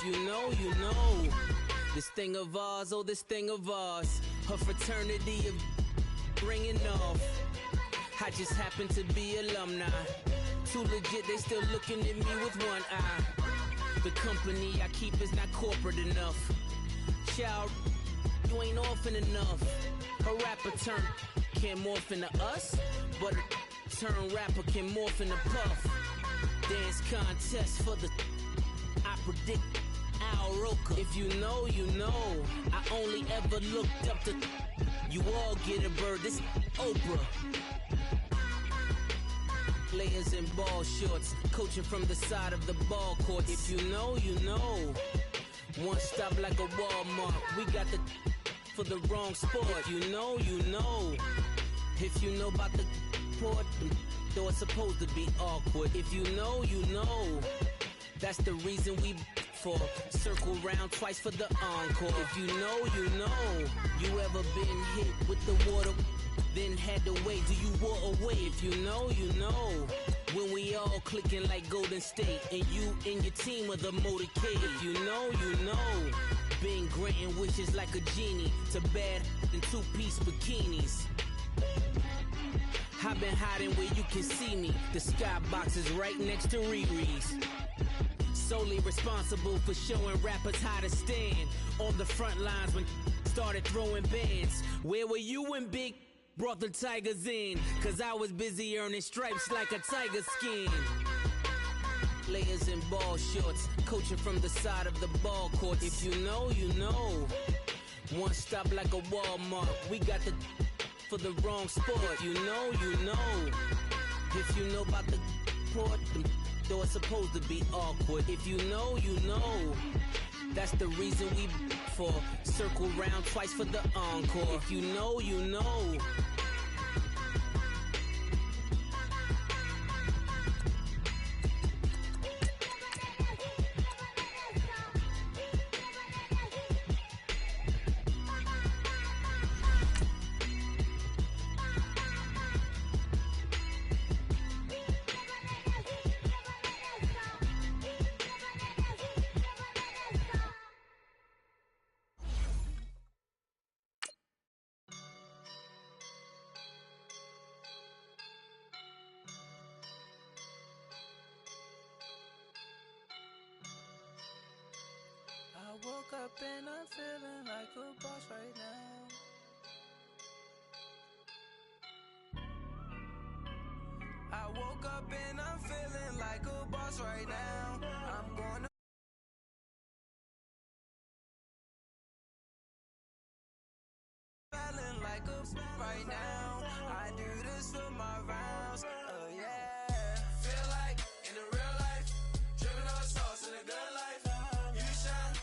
If you know, you know. This thing of ours, oh, this thing of ours. Her fraternity of ringing off. I just happen to be alumni. Too legit, they still looking at me with one eye. The company I keep is not corporate enough. Child, you ain't orphan enough. A rapper turn can't morph into us, but a turn rapper can morph into Puff. Dance contest for the I predict Al Roker. If you know, you know. I only ever looked up to you all get a bird. This Oprah. Players in ball shorts, coaching from the side of the ball court. If you know, you know. One stop like a Walmart. We got the for the wrong sport. If you know, you know. If you know about the port, though it's supposed to be awkward. If you know, you know. That's the reason we for circle round twice for the encore. If you know, you know. You ever been hit with the water, then had to wait till you wore away? If you know, you know. When we all clicking like Golden State, and you and your team are the motorcade. If you know, you know. Been granting wishes like a genie to bad in two-piece bikinis. I've been hiding where you can see me. The skybox is right next to Riri's. Solely responsible for showing rappers how to stand on the front lines when started throwing bands. Where were you when Big brought the Tigers in? Cause I was busy earning stripes like a tiger skin. Players in ball shorts, coaching from the side of the ball court. If you know, you know. One stop like a Walmart. We got the for the wrong sport. You know, you know. If you know about the port, though it's supposed to be awkward. If you know, you know. That's the reason we for circle round twice for the encore. If you know, you know. I woke up and I'm feeling like a boss right now. I woke up and I'm feeling like a boss right now. I'm gonna feeling like a right now. I do this for my rounds. Oh yeah. Feel like in the real life, dripping on sauce in a good life. You shine.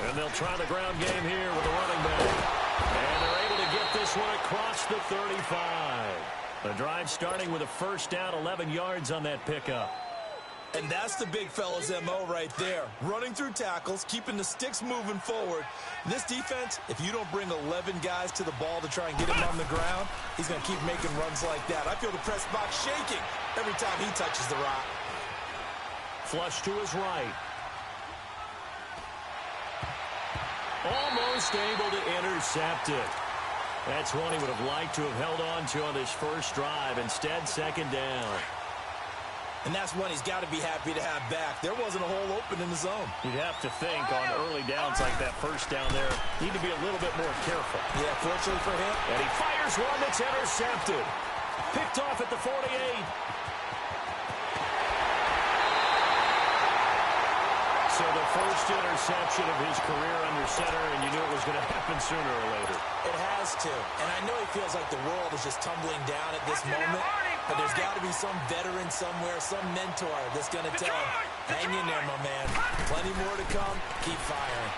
And they'll try the ground game here with the running back. And they're able to get this one across the 35. The drive starting with a first down, 11 yards on that pickup. And that's the big fella's MO right there. Running through tackles, keeping the sticks moving forward. This defense, if you don't bring 11 guys to the ball to try and get him on the ground, he's going to keep making runs like that. I feel the press box shaking every time he touches the rock. Flush to his right. Almost able to intercept it. That's one he would have liked to have held on to on this first drive. Instead, second down. And that's one he's got to be happy to have back. There wasn't a hole open in the zone. You'd have to think on early downs like that first down there, need to be a little bit more careful. Yeah, fortunately for him. And he fires one that's intercepted. Picked off at the 48. So the first interception of his career under center, and you knew it was going to happen sooner or later. It has to. And I know he feels like the world is just tumbling down at this moment. But there's got to be some veteran somewhere, some mentor that's going to tell him, hang in there, my man. Plenty more to come. Keep firing.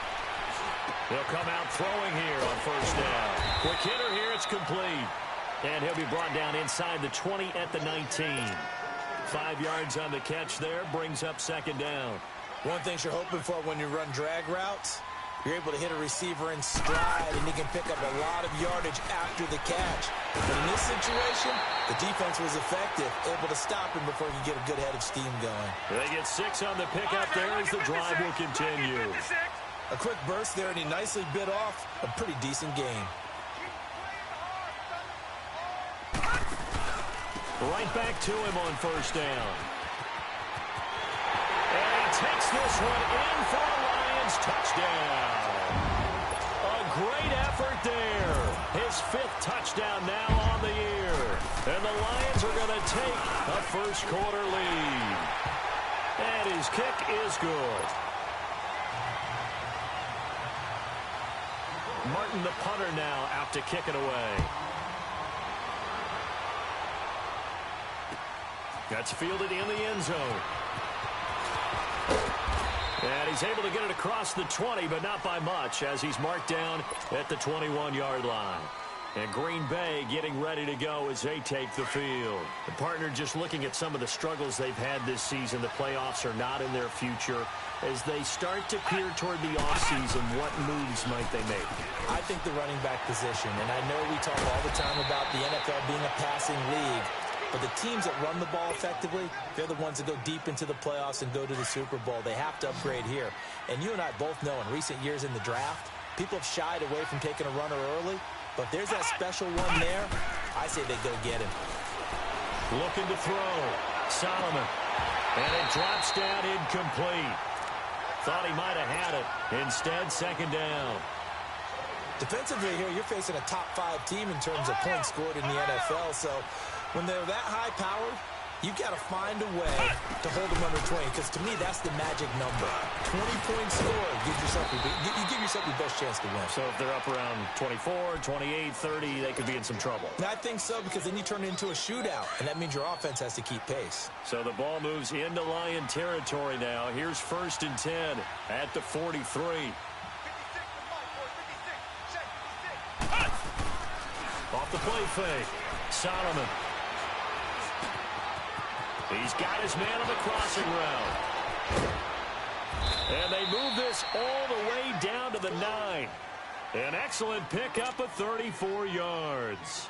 He'll come out throwing here on first down. Quick hitter here. It's complete. And he'll be brought down inside the 20 at the 19. 5 yards on the catch there. Brings up second down. One thing you're hoping for when you run drag routes, you're able to hit a receiver in stride, and he can pick up a lot of yardage after the catch. But in this situation, the defense was effective, able to stop him before he could get a good head of steam going. They get 6 on the pickup there as the drive will continue. A quick burst there, and he nicely bit off a pretty decent gain. Right back to him on first down. And he takes this one in for a Lions touchdown. A great effort there. His 5th touchdown now on the year. And the Lions are going to take a first quarter lead. And his kick is good. Martin, the punter, now out to kick it away. That's fielded in the end zone. And he's able to get it across the 20, but not by much, as he's marked down at the 21-yard line. And Green Bay getting ready to go as they take the field. The partner just looking at some of the struggles they've had this season. The playoffs are not in their future. As they start to peer toward the offseason, what moves might they make? I think the running back position, and I know we talk all the time about the NFL being a passing league, but the teams that run the ball effectively, they're the ones that go deep into the playoffs and go to the Super Bowl. They have to upgrade here. And you and I both know in recent years in the draft, people have shied away from taking a runner early, but there's that special one there. I say they go get him. Looking to throw. Solomon. And it drops down incomplete. Thought he might have had it. Instead, second down. Defensively here, you're facing a top 5 team in terms of points scored in the NFL, so when they're that high-powered, you've got to find a way to hold them under 20, because to me, that's the magic number. 20 points scored, you give yourself your best chance to win. So if they're up around 24, 28, 30, they could be in some trouble. I think so, because then you turn it into a shootout, and that means your offense has to keep pace. So the ball moves into Lion territory now. Here's 1st and 10 at the 43. Off the play fake. Solomon. He's got his man on the crossing route. And they move this all the way down to the 9. An excellent pickup of 34 yards.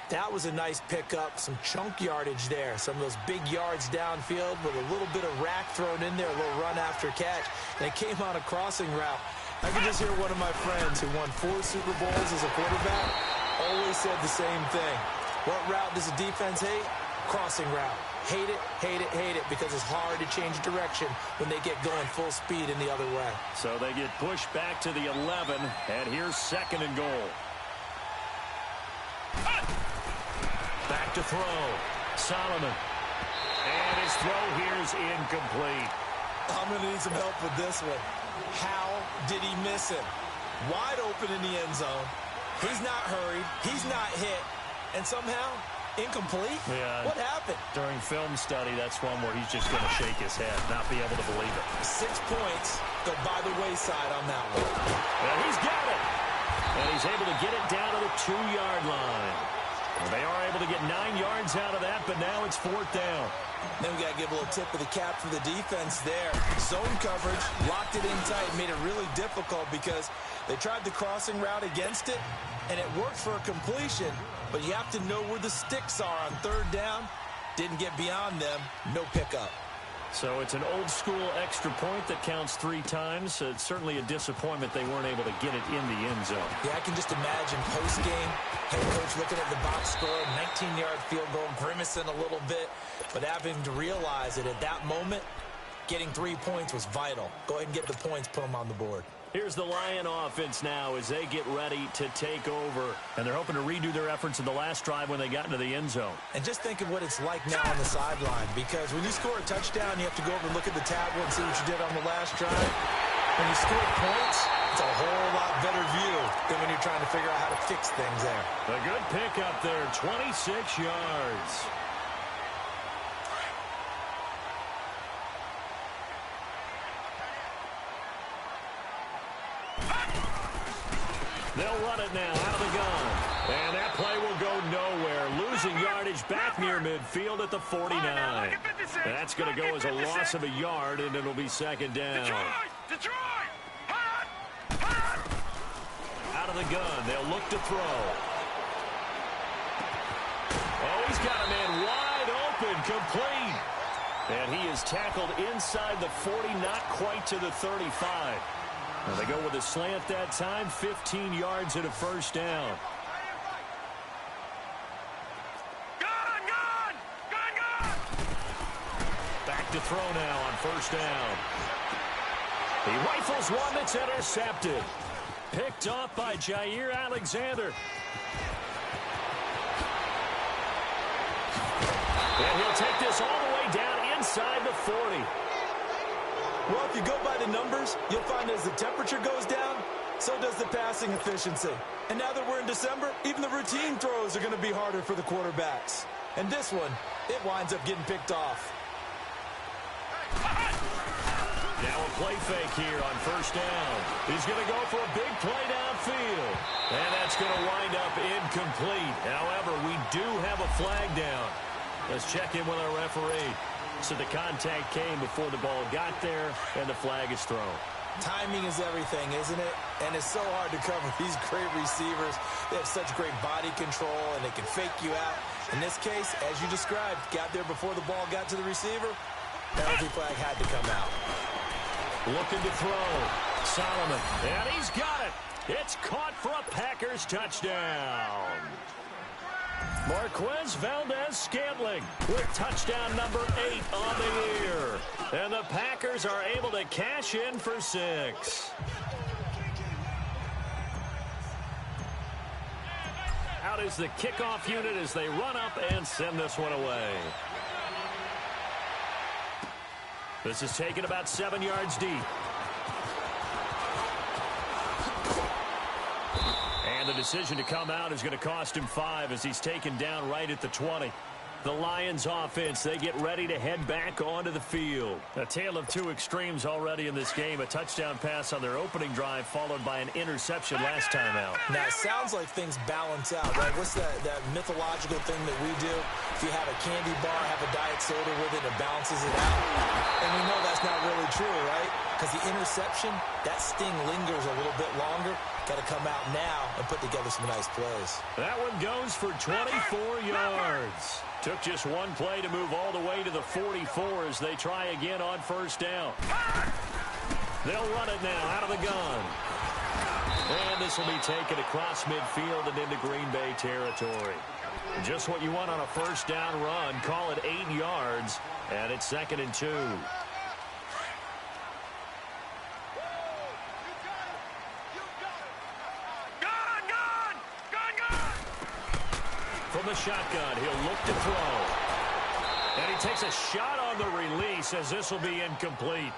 That was a nice pickup, some chunk yardage there. Some of those big yards downfield with a little bit of rack thrown in there, a little run after catch. And it came on a crossing route. I can just hear one of my friends who won 4 Super Bowls as a quarterback always said the same thing. What route does the defense hate? Crossing route. Hate it, hate it, hate it, because it's hard to change direction when they get going full speed in the other way. So they get pushed back to the 11, and here's 2nd and goal. Back to throw. Solomon. And his throw here is incomplete. I'm going to need some help with this one. How did he miss him? Wide open in the end zone. He's not hurried. He's not hit. And somehow, Incomplete? Yeah. What happened? During film study, that's one where he's just going to shake his head, not be able to believe it. 6 points go by the wayside on that one. And he's got it. And he's able to get it down to the 2-yard line. And they are able to get 9 yards out of that, but now it's 4th down. Then we got to give a little tip of the cap for the defense there. Zone coverage, locked it in tight, made it really difficult because they tried the crossing route against it, and it worked for a completion, but you have to know where the sticks are on 3rd down. Didn't get beyond them, no pickup. So it's an old-school extra point that counts 3 times. It's certainly a disappointment they weren't able to get it in the end zone. Yeah, I can just imagine post-game, head coach looking at the box score, 19-yard field goal, grimacing a little bit, but having to realize that at that moment, getting 3 points was vital. Go ahead and get the points, put them on the board. Here's the Lion offense now as they get ready to take over. And they're hoping to redo their efforts in the last drive when they got into the end zone. And just think of what it's like now on the sideline, because when you score a touchdown, you have to go over and look at the tablet and see what you did on the last drive. When you score points, it's a whole lot better view than when you're trying to figure out how to fix things there. A good pickup there, 26 yards. They'll run it now out of the gun. And that play will go nowhere. Losing yardage back near midfield at the 49. That's going to go as a loss of a yard, and it'll be 2nd down. Out of the gun. They'll look to throw. Oh, he's got a man wide open, complete. And he is tackled inside the 40, not quite to the 35. And they go with a slant that time, 15 yards and a 1st down. Back to throw now on 1st down. He rifles one that's intercepted. Picked off by Jair Alexander. And he'll take this all the way down inside the 40. Well, if you go by the numbers, you'll find as the temperature goes down, so does the passing efficiency. And now that we're in December, even the routine throws are going to be harder for the quarterbacks. And this one, it winds up getting picked off. Now a play fake here on 1st down. He's going to go for a big play downfield. And that's going to wind up incomplete. However, we do have a flag down. Let's check in with our referee. So the contact came before the ball got there, and the flag is thrown. Timing is everything, isn't it? And it's so hard to cover these great receivers. They have such great body control, and they can fake you out. In this case, as you described, got there before the ball got to the receiver. Penalty flag had to come out. Looking to throw. Solomon, and he's got it. It's caught for a Packers touchdown. Marquez Valdez-Scantling with touchdown number 8 on the year. And the Packers are able to cash in for 6. Out is the kickoff unit as they run up and send this one away. This is taken about 7 yards deep. And the decision to come out is going to cost him 5 as he's taken down right at the 20. The Lions offense, they get ready to head back onto the field. A tale of 2 extremes already in this game. A touchdown pass on their opening drive followed by an interception last time out. Now, it sounds like things balance out, right? What's that mythological thing that we do? If you have a candy bar, have a diet soda with it, it balances it out. And we know that's not really true, right? Because the interception, that sting lingers a little bit longer. Got to come out now and put together some nice plays. That one goes for 24 yards. Took just one play to move all the way to the 44 as they try again on 1st down. They'll run it now out of the gun. And this will be taken across midfield and into Green Bay territory. Just what you want on a 1st down run. Call it 8 yards, and it's 2nd and 2. From the shotgun, he'll look to throw. And he takes a shot on the release as this will be incomplete.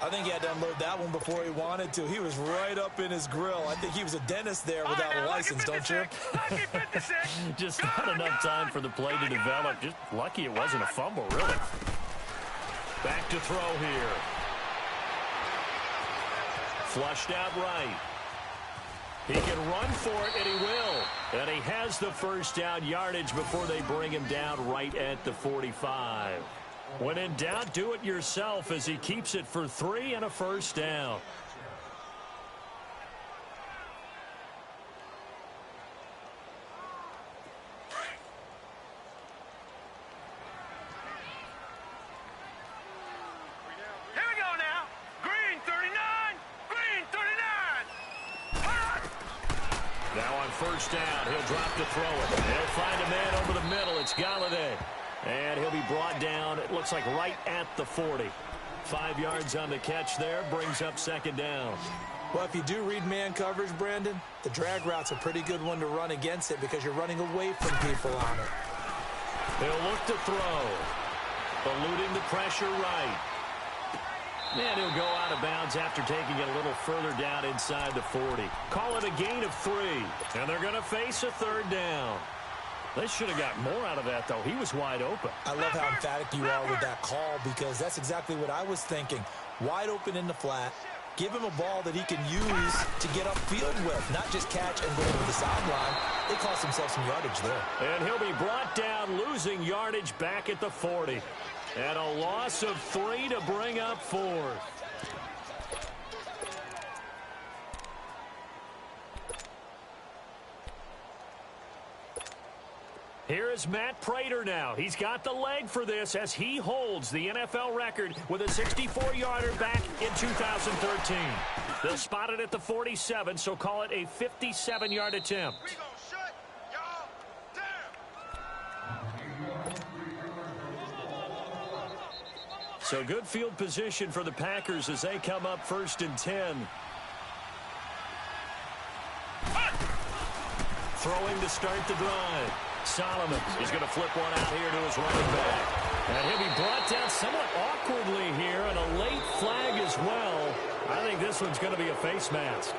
I think he had to unload that one before he wanted to. He was right up in his grill. I think he was a dentist there without a license, don't you? Just not enough time for the play to develop. Just lucky it wasn't a fumble, really. Back to throw here. Flushed out right. He can run for it, and he will. And he has the first down yardage before they bring him down right at the 45. When in doubt, do it yourself as he keeps it for 3 and a first down. Here we go now. Green 39. Green 39. Now on first down, he'll drop to throw it. He'll find a man over the middle. It's Galladay. And he'll be brought down, it looks like right at the 40. 5 yards on the catch there, brings up second down. Well, if you do read man coverage, Brandon, the drag route's a pretty good one to run against it because you're running away from people on it. He'll look to throw. Eluding the pressure right. And he'll go out of bounds after taking it a little further down inside the 40. Call it a gain of 3. And they're going to face a third down. They should have got more out of that, though. He was wide open. I love how emphatic you are with that call because that's exactly what I was thinking. Wide open in the flat. Give him a ball that he can use to get upfield with, not just catch and go over the sideline. They cost themselves some yardage there. And he'll be brought down, losing yardage back at the 40. And a loss of 3 to bring up 4. Here is Matt Prater now. He's got the leg for this as he holds the NFL record with a 64-yarder back in 2013. They'll spot it at the 47, so call it a 57-yard attempt. We gonna shut y'all down. So good field position for the Packers as they come up 1st and 10. Throwing to start the drive. Solomon is going to flip one out here to his running back. And he'll be brought down somewhat awkwardly here, and a late flag as well. I think this one's going to be a face mask.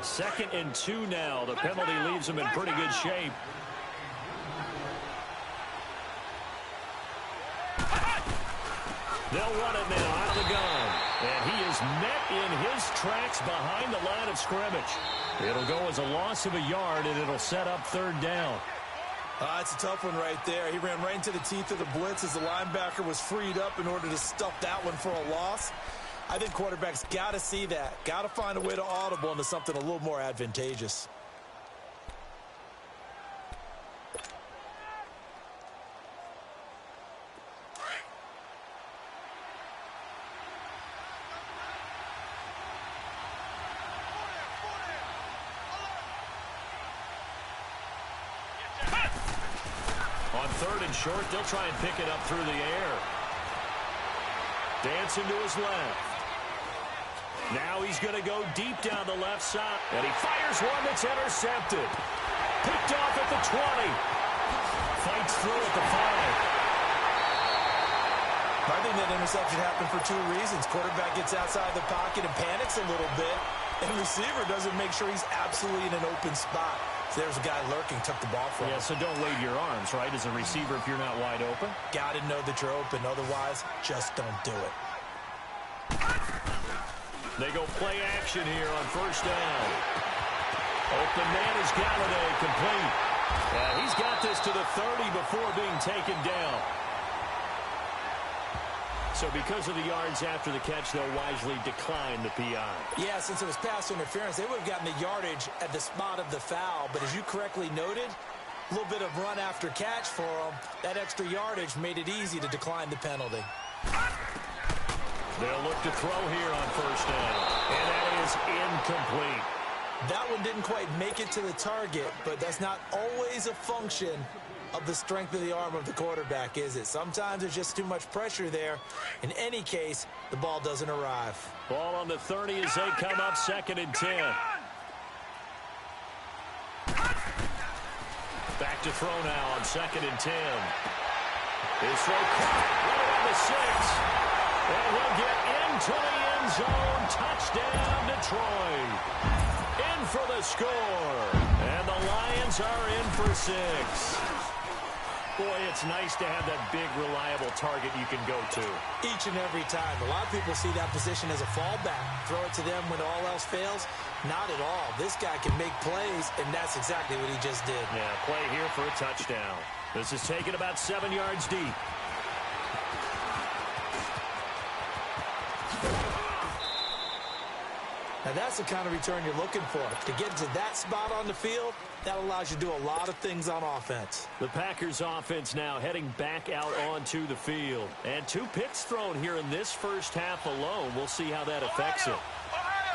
Second and 2 now. The penalty leaves him in pretty good shape. They'll run it now out of the gun. And he is met in his tracks behind the line of scrimmage. It'll go as a loss of a yard, and it'll set up 3rd down. It's a tough one right there. He ran right into the teeth of the blitz as the linebacker was freed up in order to stuff that one for a loss. I think quarterbacks got to see that. Got to find a way to audible into something a little more advantageous. On 3rd and short, they'll try and pick it up through the air. Dancing to his left. Now he's going to go deep down the left side. And he fires one that's intercepted. Picked off at the 20. Fights through at the 5. I think that interception happened for 2 reasons. Quarterback gets outside the pocket and panics a little bit. And receiver doesn't make sure he's absolutely in an open spot. So there's a guy lurking, took the ball from him. Yeah, so don't wave your arms, right, as a receiver if you're not wide open. Got to know that you're open. Otherwise, just don't do it. They go play action here on 1st down. Open man is Galladay, complete. He's got this to the 30 before being taken down. So because of the yards after the catch, they'll wisely decline the PI. Yeah, since it was pass interference, they would have gotten the yardage at the spot of the foul. But as you correctly noted, a little bit of run after catch for them. That extra yardage made it easy to decline the penalty. They'll look to throw here on 1st down. And that is incomplete. That one didn't quite make it to the target, but that's not always a function of the strength of the arm of the quarterback, is it? Sometimes there's just too much pressure there. In any case, the ball doesn't arrive. Ball on the 30 as they come up 2nd and 10. Back back to throw now on 2nd and 10. His throw caught right on the 6. And he'll get into the end zone. Touchdown, Detroit. In for the score. And the Lions are in for 6. Boy, it's nice to have that big, reliable target you can go to. Each and every time. A lot of people see that position as a fallback. Throw it to them when all else fails. Not at all. This guy can make plays, and that's exactly what he just did. Yeah, play here for a touchdown. This is taken about 7 yards deep. Now, that's the kind of return you're looking for. To get to that spot on the field, that allows you to do a lot of things on offense. The Packers offense now heading back out onto the field. And 2 picks thrown here in this first half alone. We'll see how that affects it.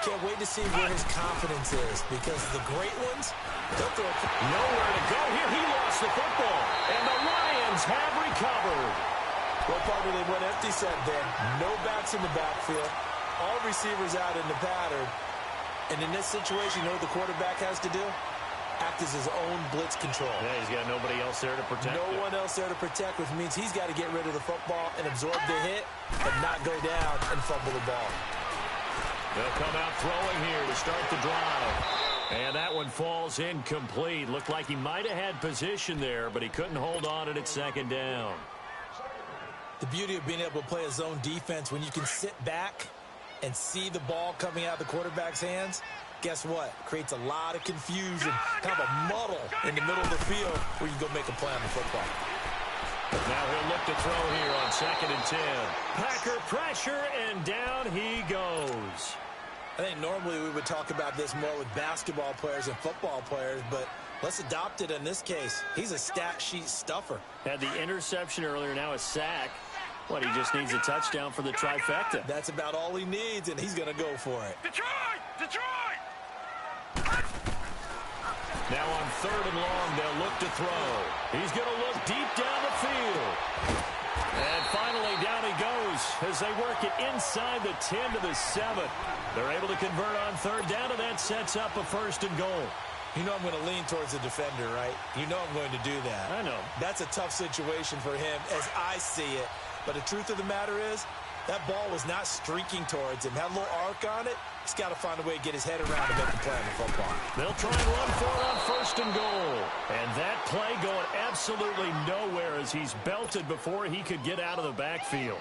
Can't wait to see where his confidence is, because the great ones, they'll throw it. Nowhere to go here. He lost the football. And the Lions have recovered. Well, partner, they went empty set there. No backs in the backfield. All receivers out in the pattern. And in this situation, you know what the quarterback has to do? Act as his own blitz control. Yeah, he's got nobody else there to protect No one else there to protect, which means he's got to get rid of the football and absorb the hit and not go down and fumble the ball. They'll come out throwing here to start the drive. And that one falls incomplete. Looked like he might have had position there, but he couldn't hold on it at 2nd down. The beauty of being able to play a zone defense when you can sit back and see the ball coming out of the quarterback's hands, guess what? Creates a lot of confusion, kind of a muddle in the middle of the field where you go make a play on the football. Now he'll look to throw here on 2nd and 10. Packer pressure, and down he goes. I think normally we would talk about this more with basketball players and football players, but let's adopt it in this case. He's a stat sheet stuffer. Had the interception earlier, now a sack. What, he just needs a touchdown for the trifecta. That's about all he needs, and he's going to go for it. Detroit! Detroit! Now on 3rd and long, they'll look to throw. He's going to look deep down the field. And finally, down he goes as they work it inside the 10 to the 7. They're able to convert on 3rd down, and that sets up a 1st and goal. You know I'm going to lean towards the defender, right? You know I'm going to do that. I know. That's a tough situation for him as I see it. But the truth of the matter is, that ball was not streaking towards him. Had a little arc on it. He's got to find a way to get his head around to make the play on the football. They'll try and run for it on 1st and goal. And that play going absolutely nowhere as he's belted before he could get out of the backfield.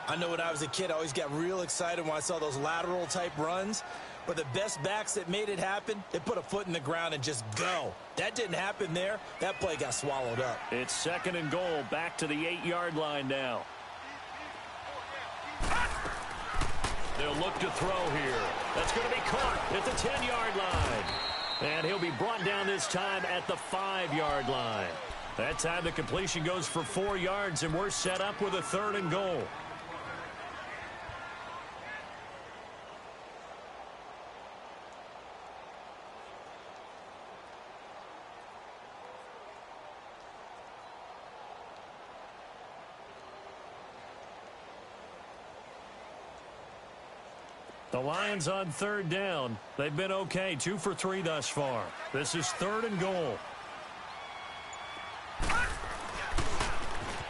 I know when I was a kid, I always got real excited when I saw those lateral type runs. But the best backs that made it happen, they put a foot in the ground and just go. That didn't happen there. That play got swallowed up. It's 2nd and goal, back to the 8-yard line now. They'll look to throw here. That's going to be caught at the 10-yard line. And he'll be brought down this time at the 5-yard line. That time the completion goes for 4 yards, and we're set up with a 3rd and goal. The Lions on 3rd down. They've been okay, 2 for 3 thus far. This is 3rd and goal.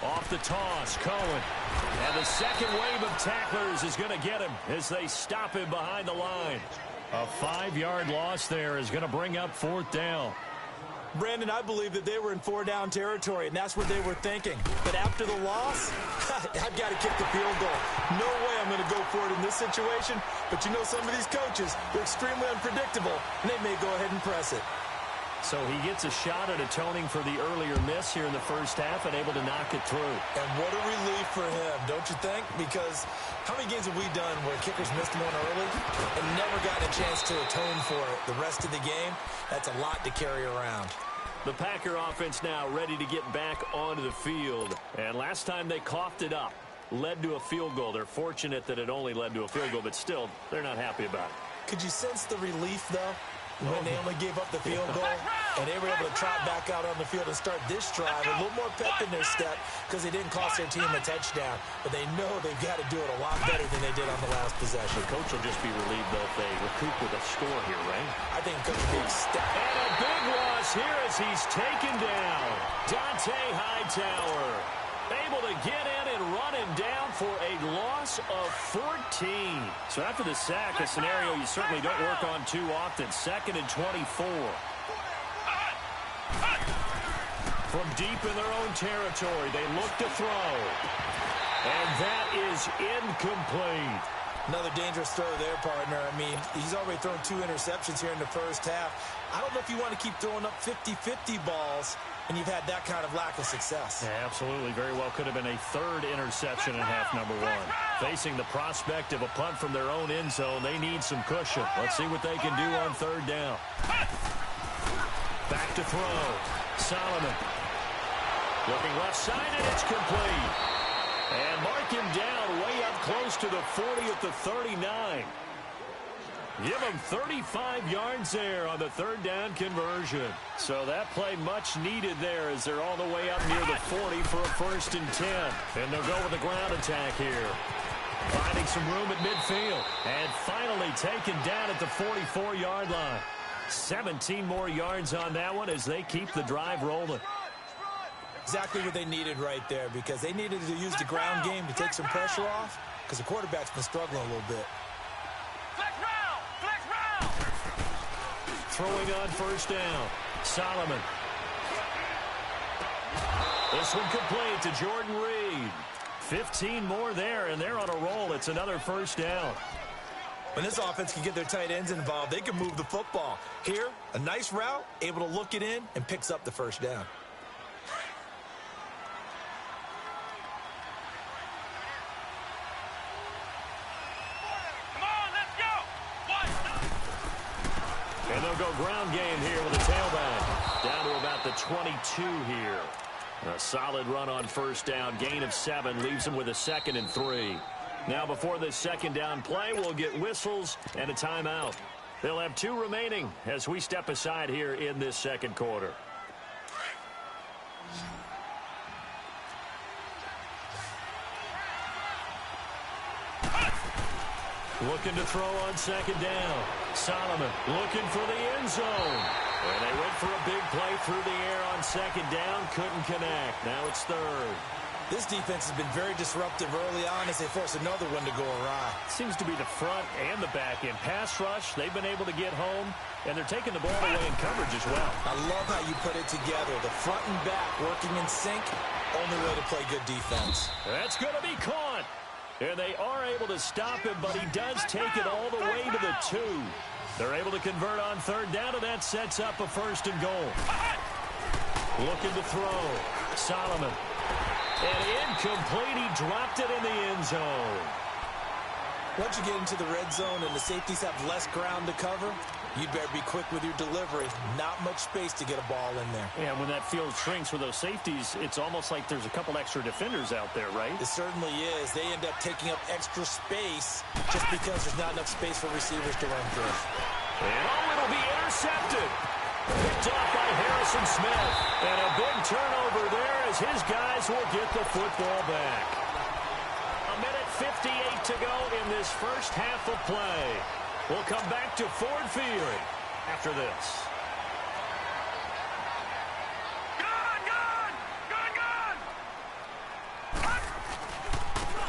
Off the toss, Cohen. And the second wave of tacklers is going to get him as they stop him behind the line. A 5-yard loss there is going to bring up 4th down. Brandon, I believe that they were in 4-down territory, and that's what they were thinking. But after the loss, I've got to kick the field goal. No way I'm going to go for it in this situation. But you know, some of these coaches, they're extremely unpredictable, and they may go ahead and press it. So he gets a shot at atoning for the earlier miss here in the first half and able to knock it through. And what a relief for him, don't you think? Because how many games have we done where kickers missed one early and never gotten a chance to atone for it the rest of the game? That's a lot to carry around. The Packer offense now ready to get back onto the field. And last time they coughed it up, led to a field goal. They're fortunate that it only led to a field goal, but still, they're not happy about it. Could you sense the relief, though? When they only gave up the field goal and they were able to trot back out on the field and start this drive, a little more pep in their step because they didn't cost their team a touchdown. But they know they've got to do it a lot better than they did on the last possession. The coach will just be relieved, though, if they recoup with a score here, right? I think Coach will be ecstatic. And a big loss here as he's taken down. Dante Hightower able to get in and run him down for a loss of 14. So after the sack, a scenario you certainly don't work on too often. 2nd and 24. From deep in their own territory, they look to throw. And that is incomplete. Another dangerous throw there, partner. I mean, he's already thrown 2 interceptions here in the first half. I don't know if you want to keep throwing up 50-50 balls when you've had that kind of lack of success. Yeah, absolutely. Very well could have been a 3rd interception in half number 1. Facing the prospect of a punt from their own end zone, they need some cushion. Let's see what they can do on 3rd down. Back to throw. Solomon. Looking left side, and it's complete. And mark him down way up close to the 40 at the 39. Give them 35 yards there on the 3rd down conversion. So that play much needed there as they're all the way up near the 40 for a 1st and 10. And they'll go with the ground attack here. Finding some room at midfield. And finally taken down at the 44-yard line. 17 more yards on that one as they keep the drive rolling. Exactly what they needed right there, because they needed to use the ground game to take some pressure off, because the quarterback's been struggling a little bit. Throwing on 1st down. Solomon. This one complete to Jordan Reed. 15 more there, and they're on a roll. It's another 1st down. When this offense can get their tight ends involved, they can move the football. Here, a nice route, able to look it in, and picks up the 1st down. And they'll go ground game here with a tailback. Down to about the 22 here. A solid run on 1st down. Gain of 7 leaves them with a 2nd and 3. Now before this 2nd down play, we'll get whistles and a timeout. They'll have 2 remaining as we step aside here in this 2nd quarter. Looking to throw on 2nd down. Solomon looking for the end zone. And they went for a big play through the air on 2nd down. Couldn't connect. Now it's 3rd. This defense has been very disruptive early on as they force another one to go awry. Seems to be the front and the back end. Pass rush, they've been able to get home, and they're taking the ball away in coverage as well. I love how you put it together. The front and back working in sync. Only way to play good defense. That's going to be caught. And they are able to stop him, but he does take it all the way to the 2. They're able to convert on 3rd down, and that sets up a 1st and goal. Looking to throw. Solomon. And incomplete. He dropped it in the end zone. Once you get into the red zone and the safeties have less ground to cover, you'd better be quick with your delivery. Not much space to get a ball in there. Yeah, when that field shrinks with those safeties, it's almost like there's a couple extra defenders out there, right? It certainly is. They end up taking up extra space just because there's not enough space for receivers to run through. And it'll be intercepted. Picked off by Harrison Smith. And a big turnover there as his guys will get the football back. A minute 58 to go in this first half of play. We'll come back to Ford Field after this.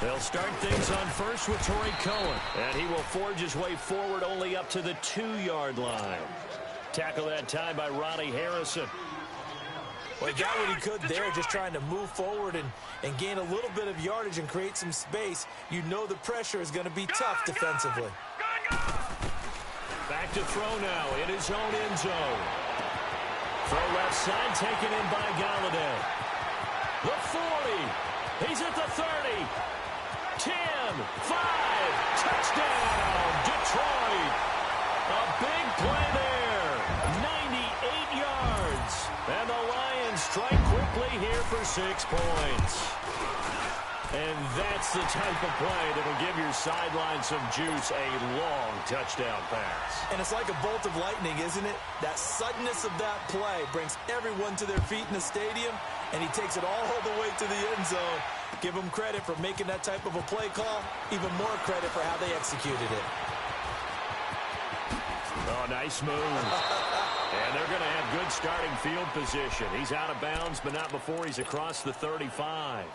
They'll start things on first with Torrey Cohen. And he will forge his way forward only up to the 2-yard line. Tackle that time by Ronnie Harrison. Well, he got what he could there, just trying to move forward and gain a little bit of yardage and create some space. You know the pressure is going to be tough defensively. Back to throw now in his own end zone. Throw left side taken in by Galladay. The 40. He's at the 30. 10. 5. Touchdown, Detroit. A big play there. 98 yards. And the Lions strike quickly here for 6 points. And that's the type of play that will give your sideline some juice, a long touchdown pass. And it's like a bolt of lightning, isn't it? That suddenness of that play brings everyone to their feet in the stadium, and he takes it all the way to the end zone. Give him credit for making that type of a play call, even more credit for how they executed it. Oh, nice move. And they're going to have good starting field position. He's out of bounds, but not before he's across the 35.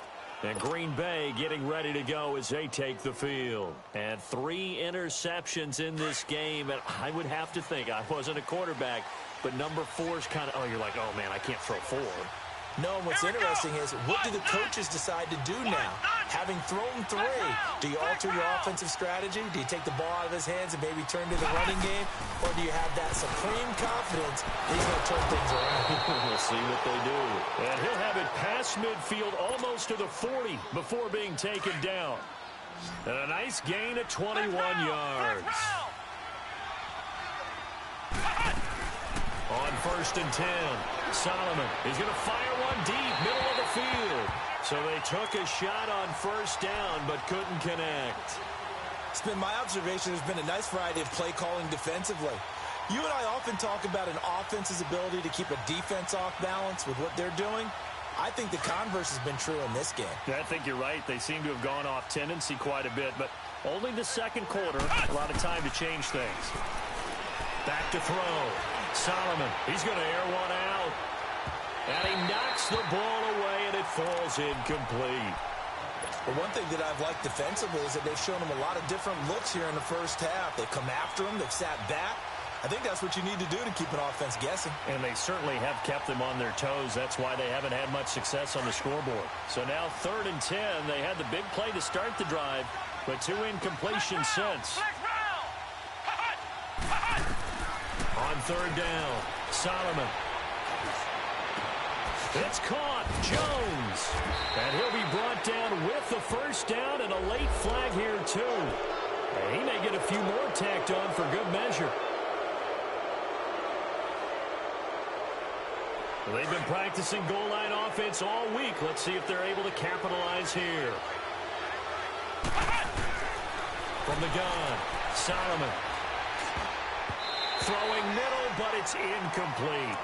And Green Bay getting ready to go as they take the field. And 3 interceptions in this game. And I would have to think, I wasn't a quarterback, but number 4 is kind of, oh, you're like, oh, man, I can't throw 4. No, and what's interesting is, what do the coaches decide to do now? Having thrown 3, do you alter your offensive strategy? Do you take the ball out of his hands and maybe turn to the running game? Or do you have that supreme confidence that he's going to turn things around? We'll see what they do. And he'll have it past midfield almost to the 40 before being taken down. And a nice gain of 21 yards. On 1st and 10, Solomon is going to fire one deep, middle of the field. So they took a shot on 1st down, but couldn't connect. It's been my observation there's been a nice variety of play calling defensively. You and I often talk about an offense's ability to keep a defense off balance with what they're doing. I think the converse has been true in this game. I think you're right. They seem to have gone off tendency quite a bit, but only the second quarter, a lot of time to change things. Back to throw. Solomon, he's going to air one out. And he knocks the ball away, and it falls incomplete. But one thing that I've liked defensively is that they've shown him a lot of different looks here in the first half. They've come after him. They've sat back. I think that's what you need to do to keep an offense guessing. And they certainly have kept them on their toes. That's why they haven't had much success on the scoreboard. So now 3rd and 10. They had the big play to start the drive, but 2 incompletions since. On 3rd down, Solomon. It's caught. Jones. And he'll be brought down with the 1st down and a late flag here, too. And he may get a few more tacked on for good measure. Well, they've been practicing goal line offense all week. Let's see if they're able to capitalize here. From the gun, Solomon. Throwing middle, but it's incomplete.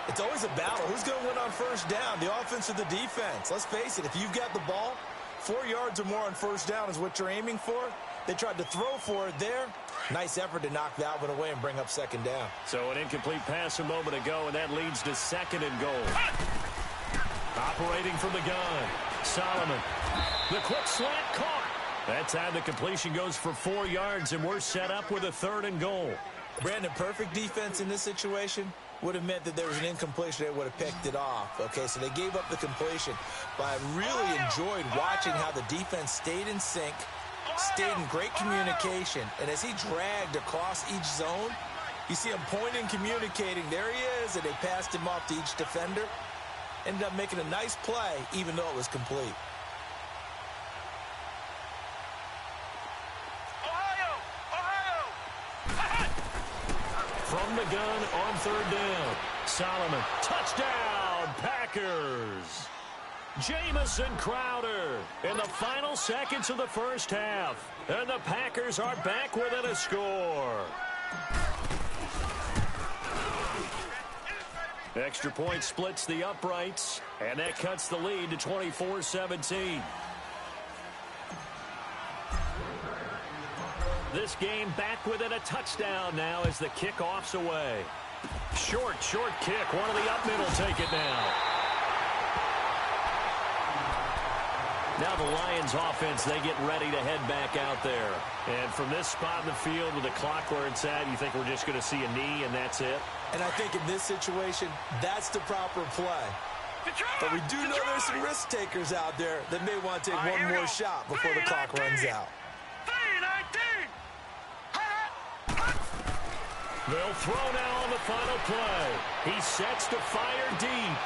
It's always a battle. Who's going to win on 1st down, the offense or the defense? Let's face it, if you've got the ball, 4 yards or more on 1st down is what you're aiming for. They tried to throw for it there. Nice effort to knock that one away and bring up 2nd down. So an incomplete pass a moment ago, and that leads to 2nd and goal. Operating from the gun, Solomon. The quick slant caught. That time the completion goes for 4 yards, and we're set up with a 3rd and goal. Brandon, perfect defense in this situation would have meant that there was an incompletion. They would have picked it off. Okay, so they gave up the completion. But I really enjoyed watching how the defense stayed in sync, stayed in great communication. And as he dragged across each zone, you see him pointing, communicating. There he is, and they passed him off to each defender. Ended up making a nice play, even though it was complete. From the gun on 3rd down. Solomon, touchdown, Packers. Jamison Crowder in the final seconds of the 1st half. And the Packers are back within a score. Extra point splits the uprights, and that cuts the lead to 24-17. This game back within a touchdown now as the kickoff's away. Short kick. One of the up middle take it now. Now the Lions offense, they get ready to head back out there. And from this spot in the field with the clock where it's at, you think we're just going to see a knee and that's it? And I think in this situation, that's the proper play. But we do know there's some risk takers out there that may want to take one more shot before the clock runs out. They'll throw now on the final play. He sets to fire deep.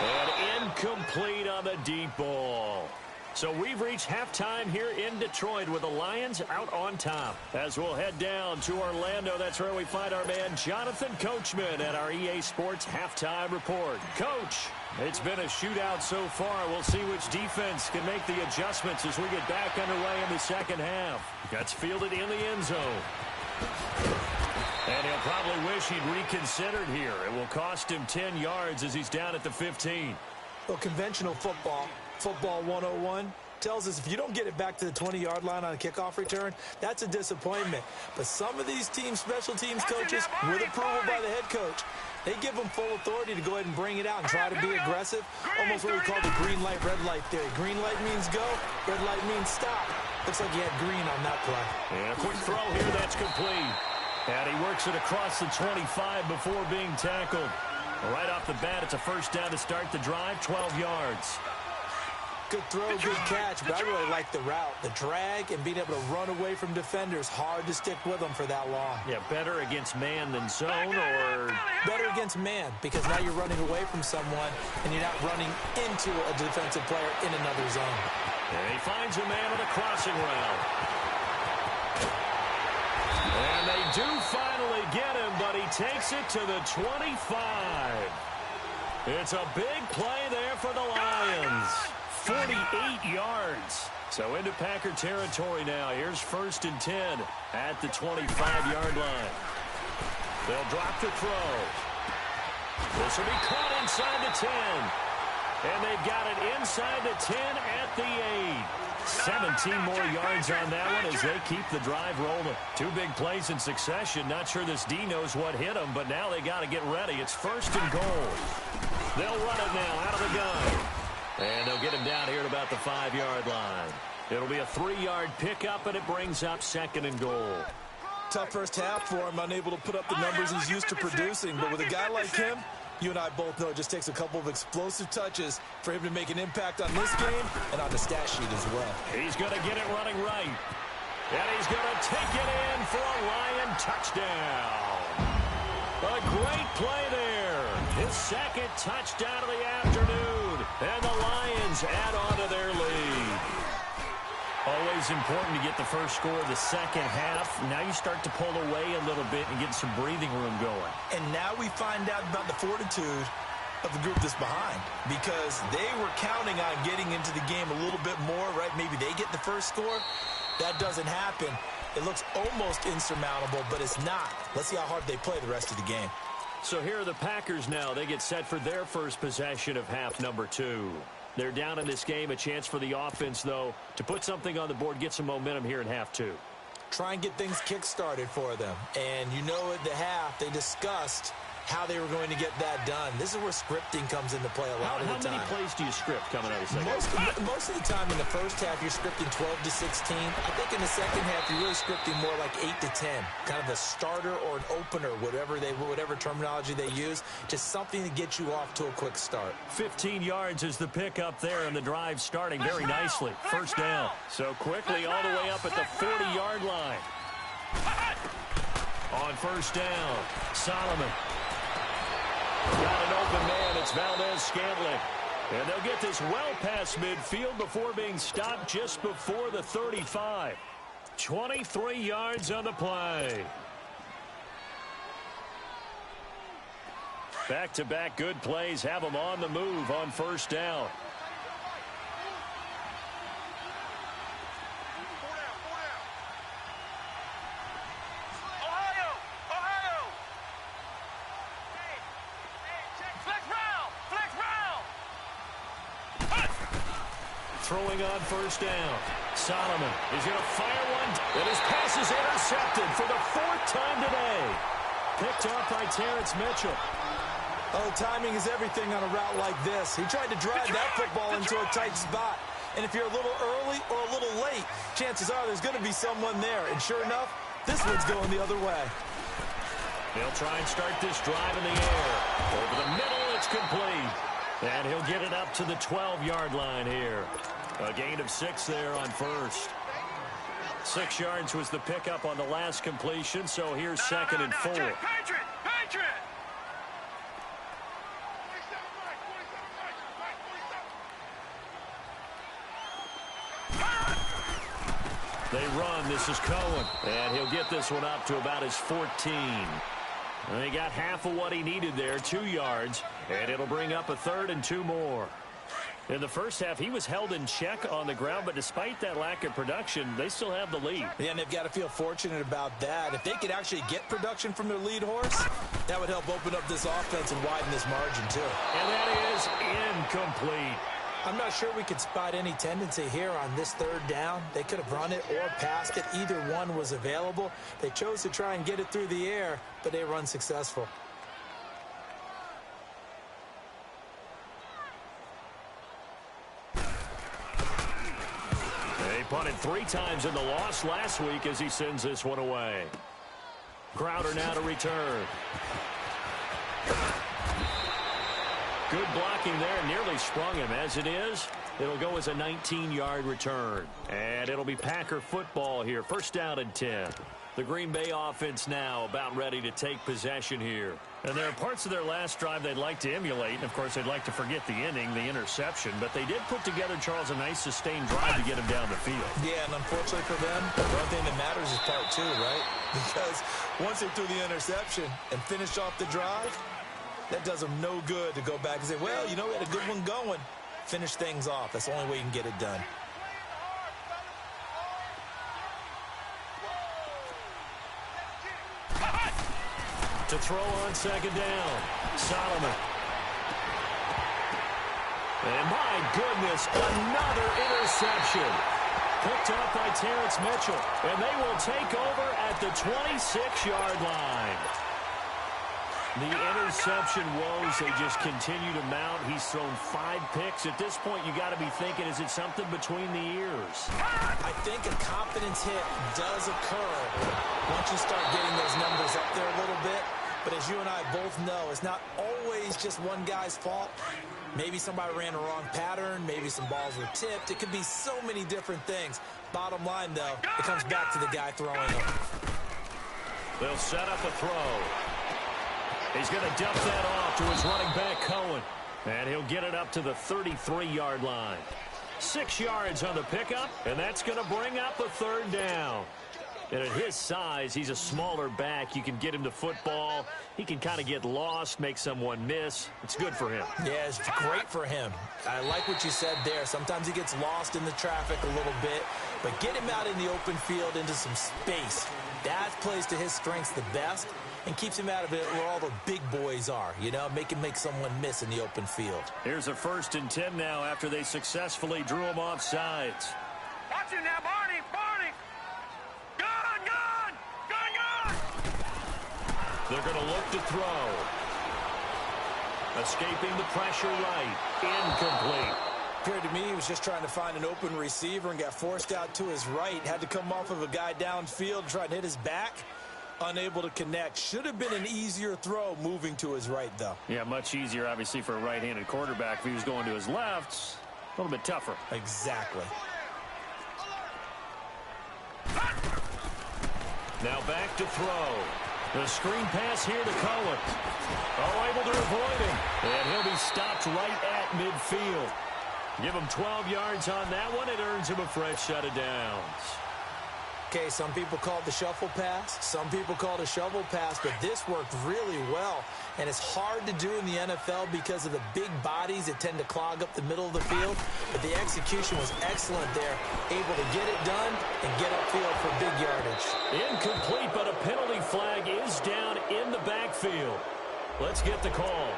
And incomplete on the deep ball. So we've reached halftime here in Detroit with the Lions out on top. As we'll head down to Orlando, that's where we find our man Jonathan Coachman at our EA Sports Halftime Report. Coach, it's been a shootout so far. We'll see which defense can make the adjustments as we get back underway in the 2nd half. That's fielded in the end zone. And he'll probably wish he'd reconsidered here. It will cost him 10 yards as he's down at the 15. Well, conventional football 101, tells us if you don't get it back to the 20-yard line on a kickoff return, that's a disappointment. But some of these special teams coaches, with approval by the head coach, they give them full authority to go ahead and bring it out and try to be aggressive, almost what we call the green light, red light theory. Green light means go, red light means stop. Looks like he had green on that play. And a quick throw here, that's complete. And he works it across the 25 before being tackled. Right off the bat, it's a first down to start the drive, 12 yards. Good throw, good catch, but I really like the route. The drag and being able to run away from defenders, hard to stick with them for that long. Yeah, better against man than zone, or better against man, because now you're running away from someone and you're not running into a defensive player in another zone. And he finds a man on the crossing route. And they do finally get him, but he takes it to the 25. It's a big play there for the Lions. 48 yards. So into Packer territory now. Here's 1st and 10 at the 25-yard line. They'll drop the throw. This will be caught inside the 10. And they've got it inside the 10 at the 8. 17 more yards on that one as they keep the drive rolling. 2 big plays in succession. Not sure this D knows what hit them, but now they got to get ready. It's 1st and goal. They'll run it now out of the gun. And they'll get him down here at about the 5-yard line. It'll be a 3-yard pickup, and it brings up 2nd and goal. Tough first half for him, unable to put up the numbers he's used to producing. But with a guy like him, you and I both know it just takes a couple of explosive touches for him to make an impact on this game and on the stat sheet as well. He's going to get it running right. And he's going to take it in for a Lion touchdown. A great play there. His 2nd touchdown of the afternoon. And the Lions add on to their lead. Always important to get the first score of the second half. Now you start to pull away a little bit and get some breathing room going. And now we find out about the fortitude of the group that's behind, because they were counting on getting into the game a little bit more, right? Maybe they get the first score. That doesn't happen. It looks almost insurmountable, but it's not. Let's see how hard they play the rest of the game. So here are the Packers now. They get set for their first possession of half number 2. They're down in this game. A chance for the offense, though, to put something on the board, get some momentum here in half 2. Try and get things kick-started for them. And you know at the half, they discussed how they were going to get that done. This is where scripting comes into play a lot of the time. How many plays do you script coming out of the second? Most of the time in the first half, you're scripting 12 to 16. I think in the second half, you're really scripting more like 8 to 10. Kind of a starter or an opener, whatever terminology they use. Just something to get you off to a quick start. 15 yards is the pickup there, and the drive starting very nicely. First down. So quickly all the way up at the 40-yard line. On first down, Solomon. Got an open man. It's Valdez-Scantling. And they'll get this well past midfield before being stopped just before the 35. 23 yards on the play. Back-to-back good plays have them on the move on first down. Throwing on first down. Solomon is going to fire one. And his pass is intercepted for the 4th time today. Picked off by Terrence Mitchell. Oh, timing is everything on a route like this. He tried to drive that football into a tight spot. And if you're a little early or a little late, chances are there's going to be someone there. And sure enough, this one's going the other way. They'll try and start this drive in the air. Over the middle, it's complete. And he'll get it up to the 12-yard line here. A gain of 6 there on first. 6 yards was the pickup on the last completion, so here's 2nd and 4. Patriot! They run. This is Cohen. And he'll get this one up to about his 14. And they got half of what he needed there, 2 yards. And it'll bring up a 3rd and 2 more. In the first half, he was held in check on the ground, but despite that lack of production, they still have the lead. Yeah, and they've got to feel fortunate about that. If they could actually get production from their lead horse, that would help open up this offense and widen this margin, too. And that is incomplete. I'm not sure we could spot any tendency here on this third down. They could have run it or passed it. Either one was available. They chose to try and get it through the air, but they were unsuccessful. They punted 3 times in the loss last week as he sends this one away. Crowder now to return. Good blocking there, nearly sprung him. As it is, it'll go as a 19-yard return. And it'll be Packer football here. First down and 10. The Green Bay offense now about ready to take possession here. And there are parts of their last drive they'd like to emulate. And, of course, they'd like to forget the inning, the interception. But they did put together, Charles, a nice sustained drive to get him down the field. Yeah, and unfortunately for them, the one thing that matters is part 2, right? Because once they threw the interception and finished off the drive, that does them no good to go back and say, well, you know, we had a good one going. Finish things off. That's the only way you can get it done. To throw on second down, Solomon. And my goodness, another interception. Picked up by Terrence Mitchell. And they will take over at the 26-yard line. The interception woes, they just continue to mount. He's thrown 5 picks. At this point, you got to be thinking, is it something between the ears? I think a confidence hit does occur once you start getting those numbers up there a little bit. But as you and I both know, it's not always just one guy's fault. Maybe somebody ran a wrong pattern. Maybe some balls were tipped. It could be so many different things. Bottom line, though, it comes back to the guy throwing them. They'll set up a throw. He's going to dump that off to his running back, Cohen. And he'll get it up to the 33-yard line. 6 yards on the pickup, and that's going to bring up a third down. And at his size, he's a smaller back. You can get him to football. He can kind of get lost, make someone miss. It's good for him. Yeah, it's great for him. I like what you said there. Sometimes he gets lost in the traffic a little bit. But get him out in the open field into some space. That plays to his strengths the best and keeps him out of it where all the big boys are. You know, make someone miss in the open field. Here's a 1st and 10 now after they successfully drew him off sides. Watch it now, Barney! Barney! Gun! Gun! Gun! Gun! They're going to look to throw. Escaping the pressure right. Incomplete. Appeared to me he was just trying to find an open receiver and got forced out to his right. Had to come off of a guy downfield and try and hit his back. Unable to connect. Should have been an easier throw moving to his right, though. Yeah, much easier, obviously, for a right-handed quarterback. If he was going to his left, a little bit tougher. Exactly. Now back to throw. The screen pass here to Cohen. Oh, able to avoid him. And he'll be stopped right at midfield. Give him 12 yards on that one. It earns him a fresh set of downs. Okay, some people call it the shuffle pass. Some people call it a shovel pass, but this worked really well. And it's hard to do in the NFL because of the big bodies that tend to clog up the middle of the field. But the execution was excellent there. Able to get it done and get upfield for big yardage. Incomplete, but a penalty flag is down in the backfield. Let's get the call.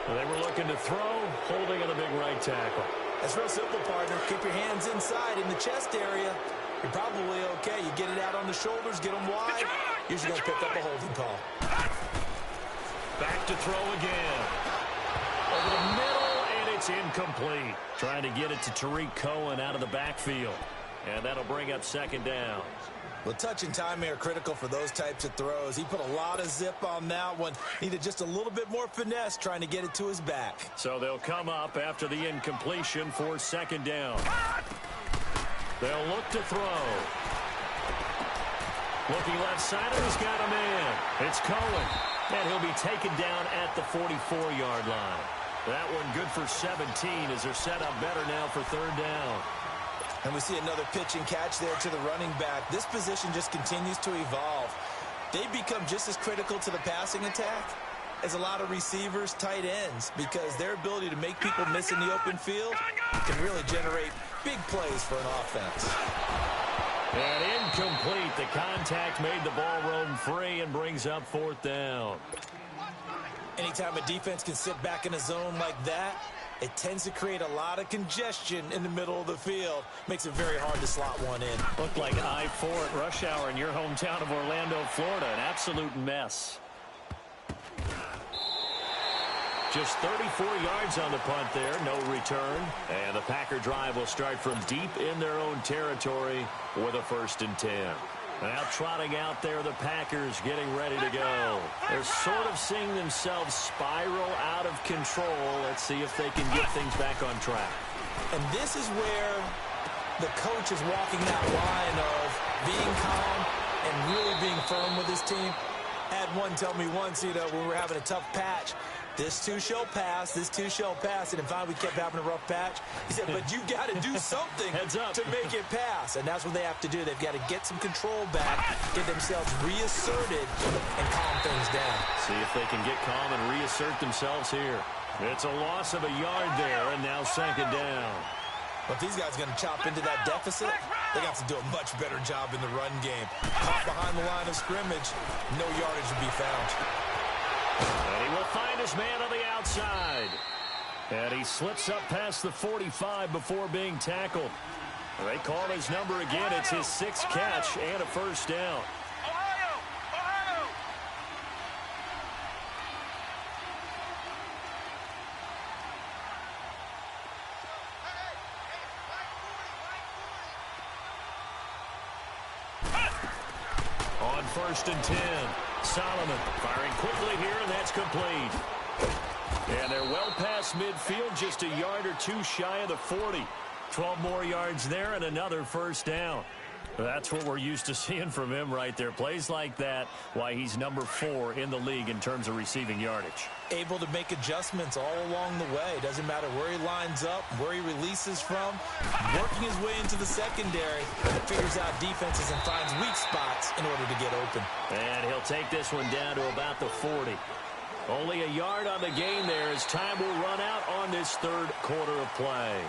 They were looking to throw, holding on the big right tackle. That's real simple, partner. Keep your hands inside in the chest area. You're probably okay. You get it out on the shoulders, get them wide. Usually going to pick up a holding call. Back to throw again. Over the middle, and it's incomplete. Trying to get it to Tariq Cohen out of the backfield. And that'll bring up 2nd down. Well, touch and timing are critical for those types of throws. He put a lot of zip on that one. Needed just a little bit more finesse trying to get it to his back. So they'll come up after the incompletion for 2nd down. They'll look to throw. Looking left side, and he's got a man. It's Cohen. And he'll be taken down at the 44-yard line. That one good for 17 as they're set up better now for 3rd down. And we see another pitch and catch there to the running back. This position just continues to evolve. They become just as critical to the passing attack as a lot of receivers, tight ends, because their ability to make people miss in the open field can really generate big plays for an offense. And incomplete. The contact made the ball roam free and brings up 4th down. And he Anytime a defense can sit back in a zone like that, it tends to create a lot of congestion in the middle of the field. Makes it very hard to slot one in. Looked like I-4 at rush hour in your hometown of Orlando, Florida. An absolute mess. Just 34 yards on the punt there. No return. And the Packer drive will start from deep in their own territory with a 1st and 10. Now trotting out there, the Packers getting ready to go. They're sort of seeing themselves spiral out of control. Let's see if they can get things back on track. And this is where the coach is walking that line of being calm and really being firm with his team. Had one tell me once, when we were having a tough patch, this too shall pass, this too shall pass. And finally, we kept having a rough patch. He said, but you got to do something to make it pass. And that's what they have to do. They've got to get some control back, get themselves reasserted, and calm things down. See if they can get calm and reassert themselves here. It's a loss of a yard there, and now 2nd down. But if these guys are going to chop into that deficit, they got to do a much better job in the run game. Caught behind the line of scrimmage, no yardage to be found. And he will find his man on the outside. And he slips up past the 45 before being tackled. They call his number again. It's his 6th catch and a 1st down. On 1st and 10. Solomon firing quickly here, and that's complete. And they're well past midfield, just a yard or two shy of the 40. 12 more yards there and another 1st down. That's what we're used to seeing from him right there. Plays like that, why he's number 4 in the league in terms of receiving yardage. Able to make adjustments all along the way. Doesn't matter where he lines up, where he releases from. Working his way into the secondary, figures out defenses and finds weak spots in order to get open. And he'll take this one down to about the 40. Only a yard on the gain there as time will run out on this 3rd quarter of play.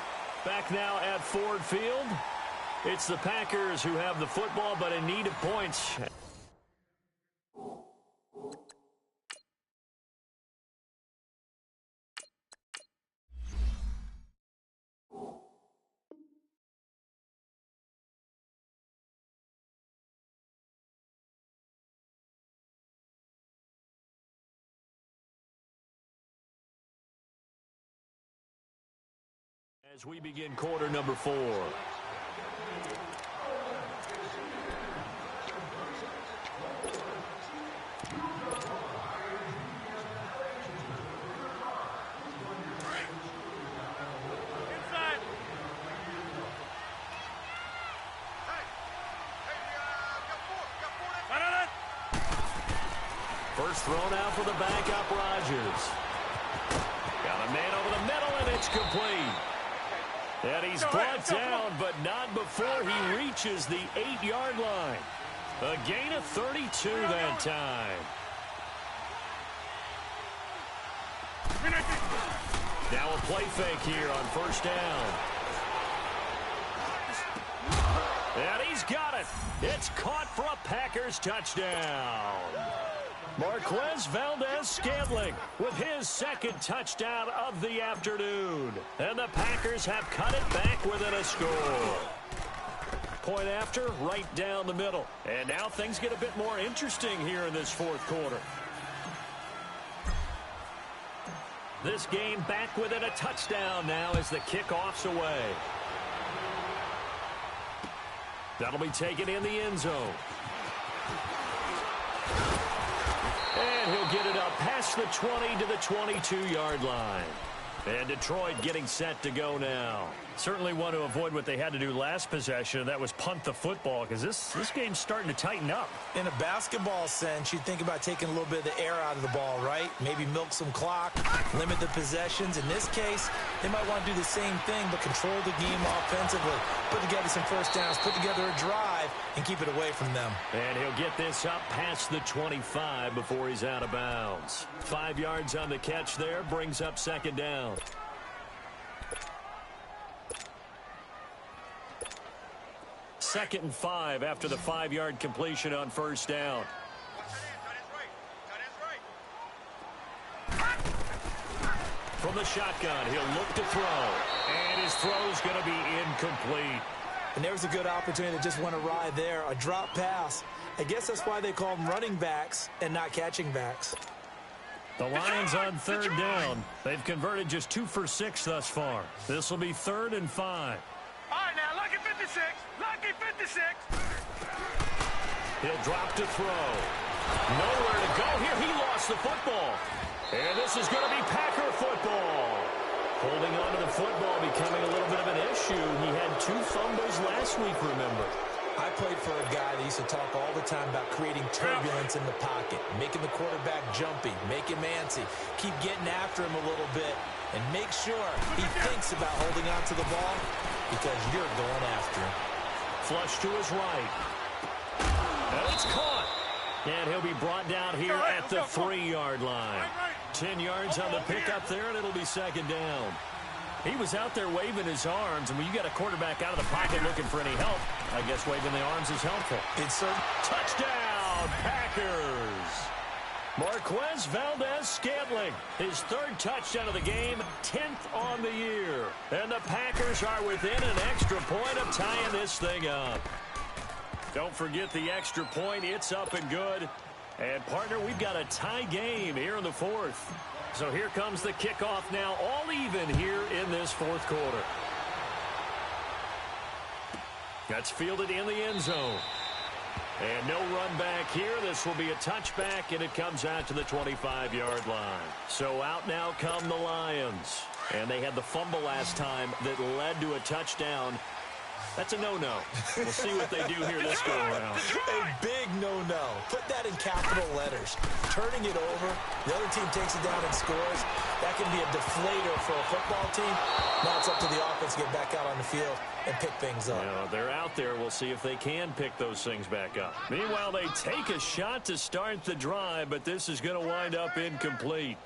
Back now at Ford Field. It's the Packers who have the football, but in need of points. As we begin quarter number 4. First thrown out for the backup, Rodgers. Got a man over the middle, and it's complete. And he's brought down, but not before he reaches the 8-yard line. A gain of 32 that time. Now a play fake here on 1st down. And he's got it. It's caught for a Packers touchdown. Marquez Valdez-Scantling with his 2nd touchdown of the afternoon. And the Packers have cut it back within a score. Point after, right down the middle. And now things get a bit more interesting here in this 4th quarter. This game back within a touchdown now as the kickoff's away. That'll be taken in the end zone. And he'll get it up past the 20 to the 22-yard line. And Detroit getting set to go now. Certainly want to avoid what they had to do last possession. That was punt the football, because this game's starting to tighten up. In a basketball sense, you think about taking a little bit of the air out of the ball, right? Maybe milk some clock, limit the possessions. In this case, they might want to do the same thing, but control the game offensively. Put together some 1st downs, put together a drive, and keep it away from them. And he'll get this up past the 25 before he's out of bounds. 5 yards on the catch there, brings up 2nd down. Second and 5 after the 5-yard completion on 1st down. from the shotgun. He'll look to throw. And his throw's going to be incomplete. And there's a good opportunity that just went awry there. A drop pass. I guess that's why they call them running backs and not catching backs. The Lions on third down. They've converted just 2 for 6 thus far. This will be 3rd and 5. All right, now, lucky 56. Lucky 56. He'll drop to throw. Nowhere to go here. He lost the football. And this is going to be Packer football. Holding on to the football becoming a little bit of an issue. He had 2 fumbles last week, remember. I played for a guy that used to talk all the time about creating turbulence in the pocket, making the quarterback jumpy, make him antsy, keep getting after him a little bit, and make sure he thinks about holding on to the ball because you're going after him. Flush to his right. And it's caught. And he'll be brought down here at the 3-yard line. 10 yards on the pickup there, and it'll be 2nd down. He was out there waving his arms, and when you got a quarterback out of the pocket looking for any help, I guess waving the arms is helpful. It's a touchdown, Packers. Marquez Valdez-Scantling, his 3rd touchdown of the game, 10th on the year. And the Packers are within an extra point of tying this thing up. Don't forget the extra point. It's up and good. And, partner, we've got a tie game here in the 4th. So here comes the kickoff now, all even here in this 4th quarter. That's fielded in the end zone. And no run back here. This will be a touchback, and it comes out to the 25-yard line. So out now come the Lions. And they had the fumble last time that led to a touchdown. That's a no-no. We'll see what they do here this go-around. A big no-no. Put that in capital letters. Turning it over, the other team takes it down and scores. That can be a deflator for a football team. Now it's up to the offense to get back out on the field and pick things up. Yeah, they're out there. We'll see if they can pick those things back up. Meanwhile, they take a shot to start the drive, but this is going to wind up incomplete.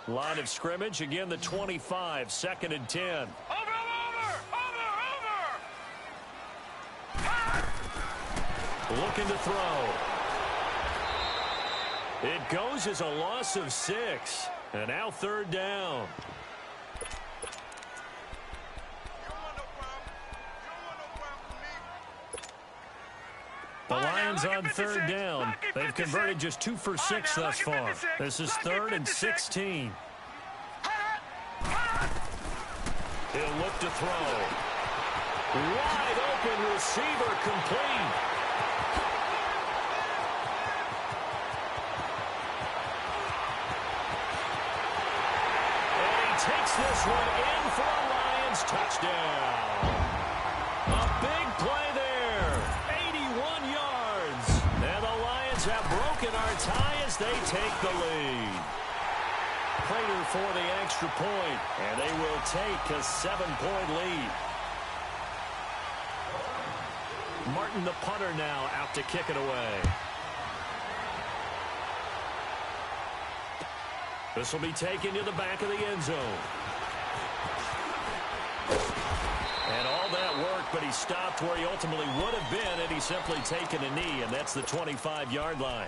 Line of scrimmage, again, the 25, 2nd and 10. Over. Looking to throw. It goes as a loss of 6. And now 3rd down. The Lions on 3rd down. They've converted just 2 for 6 thus far. This is 3rd and 16. He'll look to throw. Wide open receiver complete. And he takes this one in for a Lions touchdown. A big play there. 81 yards. And the Lions have broken our tie as they take the lead. Prater for the extra point, and they will take a 7-point lead. Martin, the punter, now out to kick it away. This will be taken to the back of the end zone. And all that work, but he stopped where he ultimately would have been had he simply taken a knee, and that's the 25-yard line.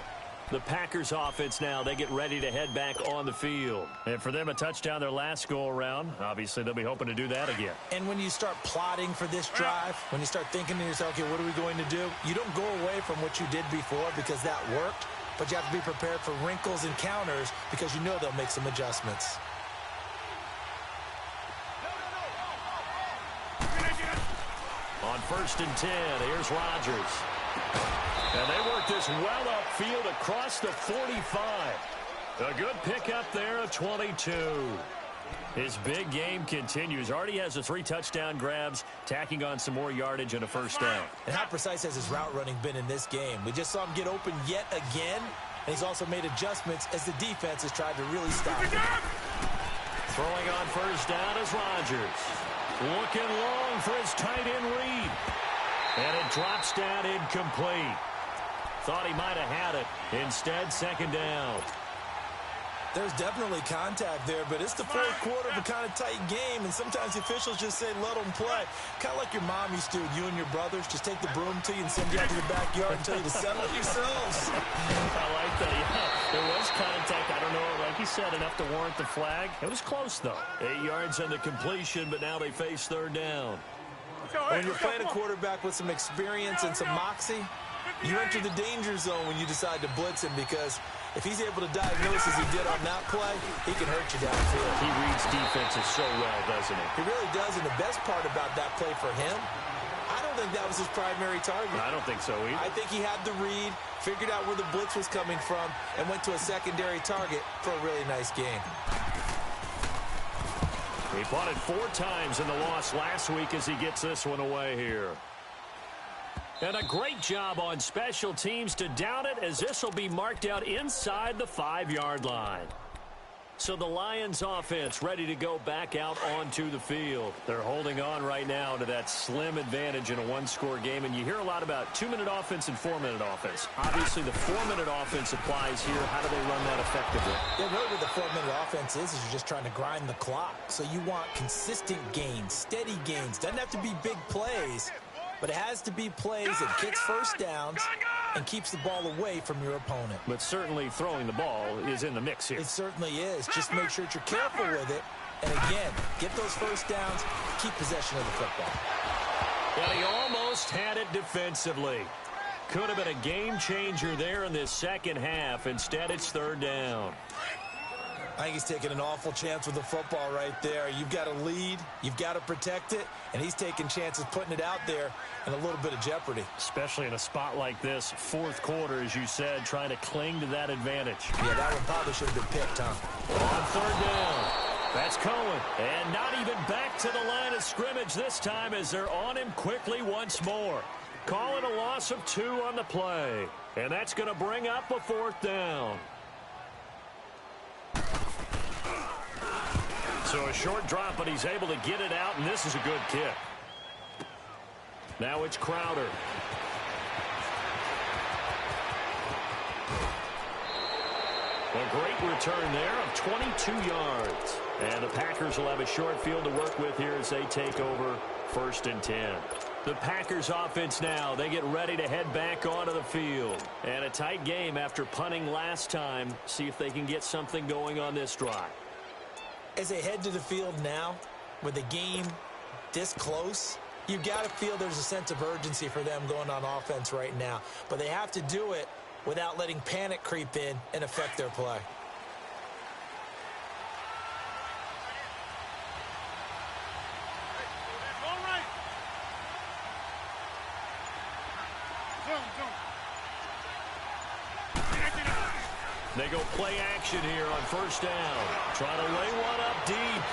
The Packers offense now, they get ready to head back on the field. And for them, a touchdown their last go-around. Obviously, they'll be hoping to do that again. And when you start plotting for this drive, when you start thinking to yourself, okay, what are we going to do? You don't go away from what you did before because that worked, but you have to be prepared for wrinkles and counters because you know they'll make some adjustments. On 1st and 10, here's Rodgers. And they work this well upfield across the 45. A good pickup there of 22. His big game continues. Already has the 3 touchdown grabs, tacking on some more yardage and a first down. And how precise has his route running been in this game? We just saw him get open yet again, and he's also made adjustments as the defense has tried to really stop him. Throwing on first down is Rodgers. Looking long for his tight end read. And it drops down incomplete. Thought he might have had it. Instead, 2nd down. There's definitely contact there, but it's the 4th quarter of a kind of tight game, and sometimes the officials just say, let them play. Kind of like your mom used to, you and your brothers, just take the broom to you and send you out to the backyard and tell you to settle it yourselves. I like that. Yeah, there was contact. I don't know said, enough to warrant the flag. It was close, though. 8 yards on the completion, but now they face third down. When you're playing a quarterback with some experience and some moxie, you enter the danger zone when you decide to blitz him, because if he's able to diagnose as he did on that play, he can hurt you downfield. He reads defenses so well, doesn't he? He really does, and the best part about that play for him, I don't think that was his primary target. I don't think so either. I think he had the read, figured out where the blitz was coming from, and went to a secondary target for a really nice game. He punted 4 times in the loss last week as he gets this one away here. And a great job on special teams to down it, as this will be marked out inside the 5-yard line. So the Lions offense ready to go back out onto the field. They're holding on right now to that slim advantage in a one-score game. And you hear a lot about 2-minute offense and 4-minute offense. Obviously, the 4-minute offense applies here. How do they run that effectively? Yeah, really what the 4-minute offense is you're just trying to grind the clock. So you want consistent gains, steady gains. Doesn't have to be big plays, but it has to be plays that gets first downs and keeps the ball away from your opponent. But certainly throwing the ball is in the mix here. It certainly is. Just make sure that you're careful with it. And again, get those first downs, keep possession of the football. Well, he almost had it defensively. Could have been a game changer there in this second half. Instead, it's third down. I think he's taking an awful chance with the football right there. You've got to lead, you've got to protect it, and he's taking chances putting it out there in a little bit of jeopardy. Especially in a spot like this, fourth quarter, as you said, trying to cling to that advantage. Yeah, that one probably should have been picked, huh? On third down, that's Cohen. And not even back to the line of scrimmage this time, as they're on him quickly once more. Calling a loss of 2 on the play. And that's going to bring up a 4th down. So a short drop, but he's able to get it out, and this is a good kick. Now it's Crowder. A great return there of 22 yards. And the Packers will have a short field to work with here as they take over 1st and 10. The Packers offense now, they get ready to head back onto the field. And a tight game after punting last time. See if they can get something going on this drive. As they head to the field now, with the game this close, you've got to feel there's a sense of urgency for them going on offense right now. But they have to do it without letting panic creep in and affect their play. They go play action here on 1st down. Trying to lay one up deep.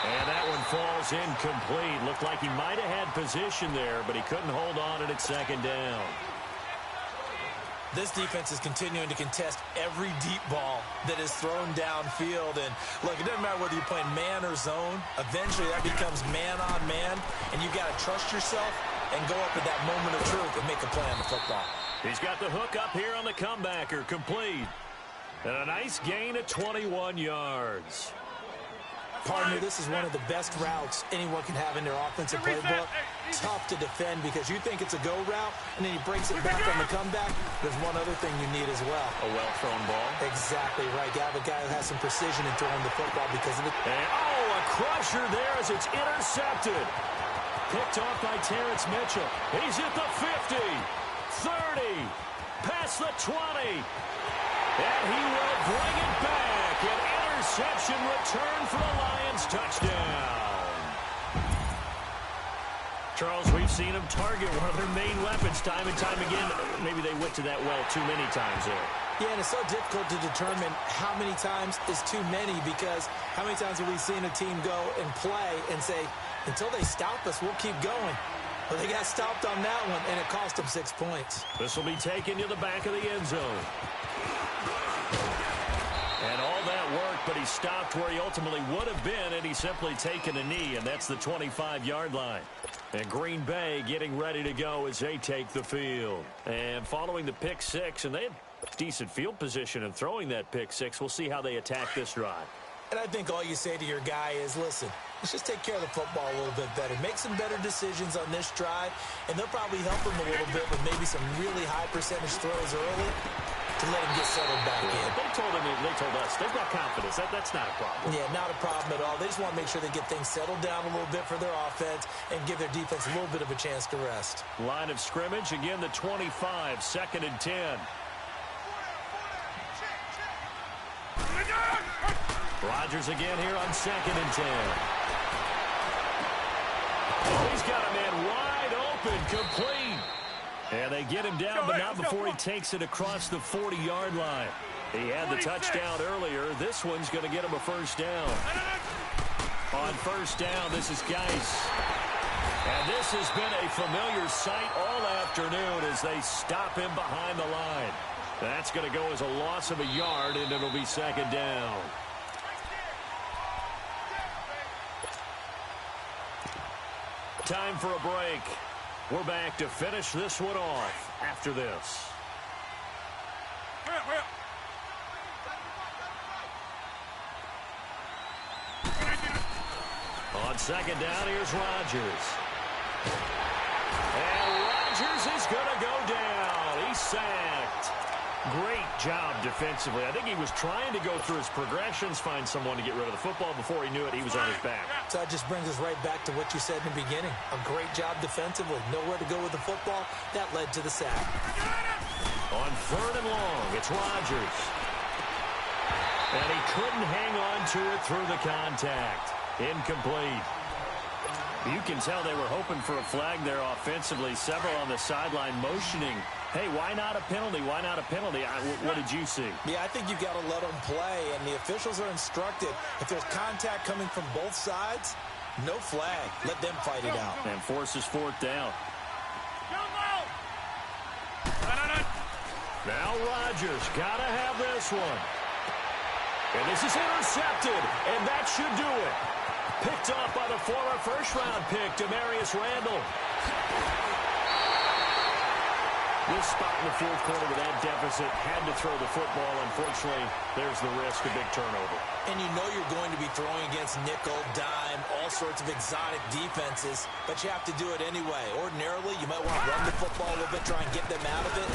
And that one falls incomplete. Looked like he might have had position there, but he couldn't hold on at 2nd down. This defense is continuing to contest every deep ball that is thrown downfield. And look, it doesn't matter whether you're playing man or zone. Eventually that becomes man on man, and you've got to trust yourself and go up at that moment of truth and make a play on the football. He's got the hook up here on the comebacker, complete. And a nice gain of 21 yards. Partner, this is one of the best routes anyone can have in their offensive playbook. Tough to defend because you think it's a go route, and then he breaks it back on the comeback. There's one other thing you need as well. A well-thrown ball. Exactly right. You have a guy who has some precision in throwing the football because of it. And, a crusher there as it's intercepted. Picked off by Terrence Mitchell. He's at the 50. 30, past the 20, and he will bring it back. An interception return for the Lions, touchdown. Charles, we've seen him target one of their main weapons time and time again. Maybe they went to that well too many times there. Yeah, and it's so difficult to determine how many times is too many, because how many times have we seen a team go and play and say, until they stop us, we'll keep going. Well, they got stopped on that one, and it cost them 6 points. This will be taken to the back of the end zone. And all that worked, but he stopped where he ultimately would have been, and he's simply taken a knee, and that's the 25-yard line. And Green Bay getting ready to go as they take the field. And following the pick 6, and they had decent field position in throwing that pick 6. We'll see how they attack this drive. And I think all you say to your guy is, listen, let's just take care of the football a little bit better. Make some better decisions on this drive, and they'll probably help him a little bit with maybe some really high percentage throws early. to let him get settled back in. They told us they've got confidence. That's not a problem. Yeah, not a problem at all. They just want to make sure they get things settled down a little bit for their offense and give their defense a little bit of a chance to rest. Line of scrimmage, again, the 25, 2nd and 10. Rodgers again here on 2nd and 10. Oh, he's got a man wide open, complete. And they get him down, but not before he takes it across the 40-yard line. He had the touchdown earlier. This one's going to get him a first down. On first down, this is Geis. And this has been a familiar sight all afternoon as they stop him behind the line. That's going to go as a loss of a yard, and it'll be 2nd down. Time for a break. We're back to finish this one off after this. On 2nd down, here's Rodgers. And Rodgers is going to go down. He's sacked. Great job defensively. I think he was trying to go through his progressions, find someone to get rid of the football. Before he knew it, he was on his back. So that just brings us right back to what you said in the beginning. A great job defensively. Nowhere to go with the football. That led to the sack. On 3rd and long, it's Rodgers. And he couldn't hang on to it through the contact. Incomplete. You can tell they were hoping for a flag there offensively. Several on the sideline motioning. Hey, why not a penalty? Why not a penalty? What did you see? Yeah, I think you've got to let them play, and the officials are instructed. If there's contact coming from both sides, no flag. Let them fight it out. And forces 4th down. Now Rodgers got to have this one. And this is intercepted, and that should do it. Picked off by the former first-round pick, Demarius Randall. This spot in the 4th quarter with that deficit, had to throw the football. Unfortunately, there's the risk of big turnover. And you know you're going to be throwing against nickel, dime, all sorts of exotic defenses, but you have to do it anyway. Ordinarily, you might want to run the football a little bit, try and get them out of it.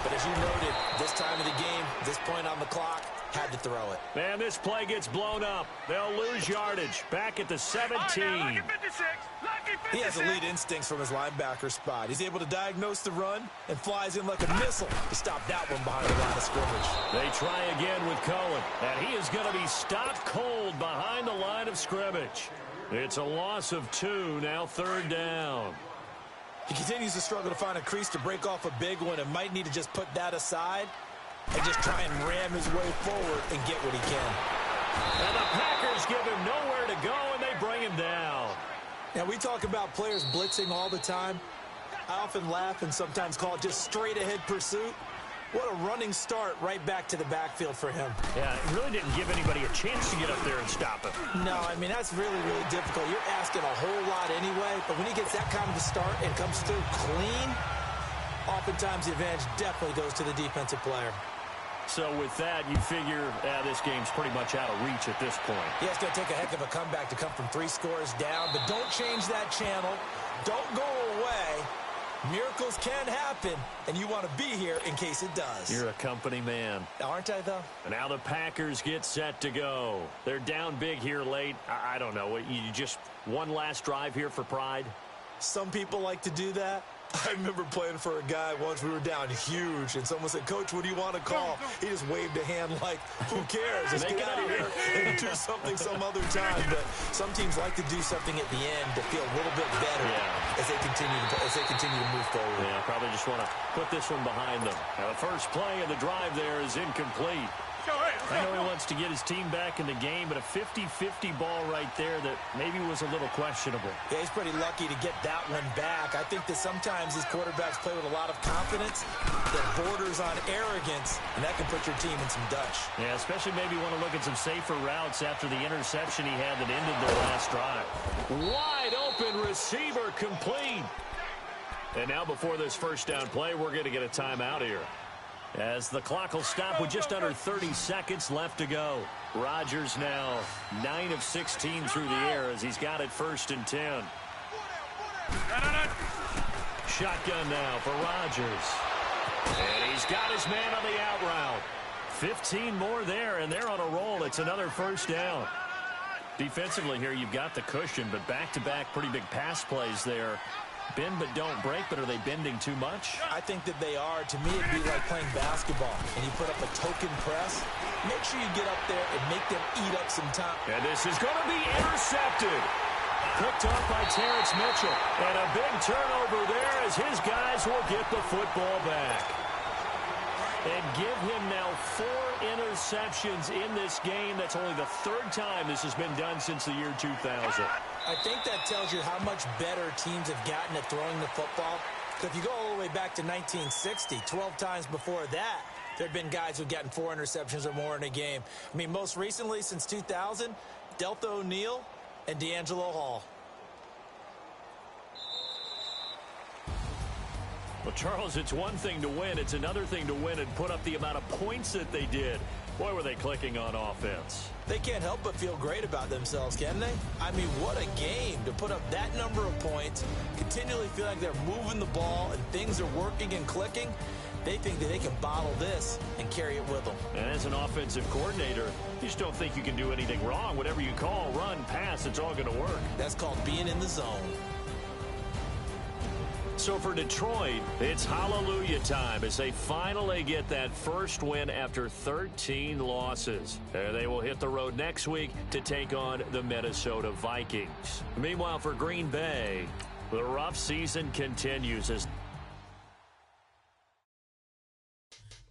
But as you noted, this time of the game, this point on the clock, had to throw it. Man, this play gets blown up. They'll lose yardage. Back at the 17. He has elite instincts from his linebacker spot. He's able to diagnose the run and flies in like a missile to stop that one behind the line of scrimmage. They try again with Cohen, and he is going to be stopped cold behind the line of scrimmage. It's a loss of 2, now 3rd down. He continues to struggle to find a crease to break off a big one and might need to just put that aside and just try and ram his way forward and get what he can. And the Packers give him nowhere to go, and they bring him down. Now, we talk about players blitzing all the time. I often laugh and sometimes call it just straight-ahead pursuit. What a running start right back to the backfield for him. Yeah, it really didn't give anybody a chance to get up there and stop him. No, I mean, that's really, really difficult. You're asking a whole lot anyway, but when he gets that kind of a start and comes through clean, oftentimes the advantage definitely goes to the defensive player. So with that, you figure this game's pretty much out of reach at this point. Yeah, it's going to take a heck of a comeback to come from 3 scores down, but don't change that channel. Don't go away. Miracles can happen, and you want to be here in case it does. You're a company man. Aren't I, though? And now the Packers get set to go. They're down big here late. I don't know. You just one last drive here for pride? Some people like to do that. I remember playing for a guy once. We were down huge, and someone said, "Coach, what do you want to call?" He just waved a hand like, who cares? Let's get out of here and do something some other time. But some teams like to do something at the end to feel a little bit better as they continue to move forward. Yeah, probably just want to put this one behind them. Now, the first play of the drive there is incomplete. I know he wants to get his team back in the game, but a 50-50 ball right there that maybe was a little questionable. Yeah, he's pretty lucky to get that one back. I think that sometimes these quarterbacks play with a lot of confidence that borders on arrogance, and that can put your team in some Dutch. Yeah, especially maybe want to look at some safer routes after the interception he had that ended their last drive. Wide open receiver complete. And now before this first down play, we're going to get a timeout here, as the clock will stop with just under 30 seconds left to go. Rodgers now 9 of 16 through the air as he's got it 1st and 10. Shotgun now for Rodgers. And he's got his man on the out route. 15 more there, and they're on a roll. It's another first down. Defensively here, you've got the cushion, but back-to-back pretty big pass plays there. Bend but don't break, but are they bending too much? I think that they are. To me, it'd be like playing basketball, and you put up a token press. Make sure you get up there and make them eat up some time. And this is going to be intercepted. Picked off by Terrence Mitchell. And a big turnover there as his guys will get the football back. And give him now 4 interceptions in this game. That's only the 3rd time this has been done since the year 2000. I think that tells you how much better teams have gotten at throwing the football. So if you go all the way back to 1960, 12 times before that, there have been guys who've gotten 4 interceptions or more in a game. I mean, most recently, since 2000, Delta O'Neal and D'Angelo Hall. Well, Charles, it's one thing to win. It's another thing to win and put up the amount of points that they did. Boy, were they clicking on offense. They can't help but feel great about themselves, can they? I mean, what a game to put up that number of points, continually feel like they're moving the ball and things are working and clicking. They think that they can bottle this and carry it with them. And as an offensive coordinator, you just don't think you can do anything wrong. Whatever you call, run, pass, it's all going to work. That's called being in the zone. So for Detroit, it's hallelujah time as they finally get that first win after 13 losses. They will hit the road next week to take on the Minnesota Vikings. Meanwhile, for Green Bay, the rough season continues as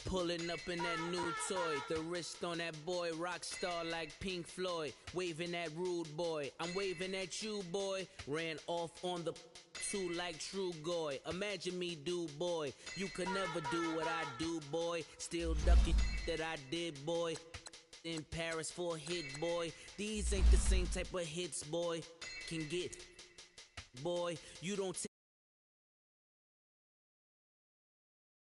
Pulling up in that new toy, the wrist on that boy, rock star like Pink Floyd, waving at rude boy, I'm waving at you boy, ran off on the two like True Goy, imagine me do boy, you could never do what I do boy, still ducking that I did boy, in Paris for a hit boy, these ain't the same type of hits boy, can get boy, you don't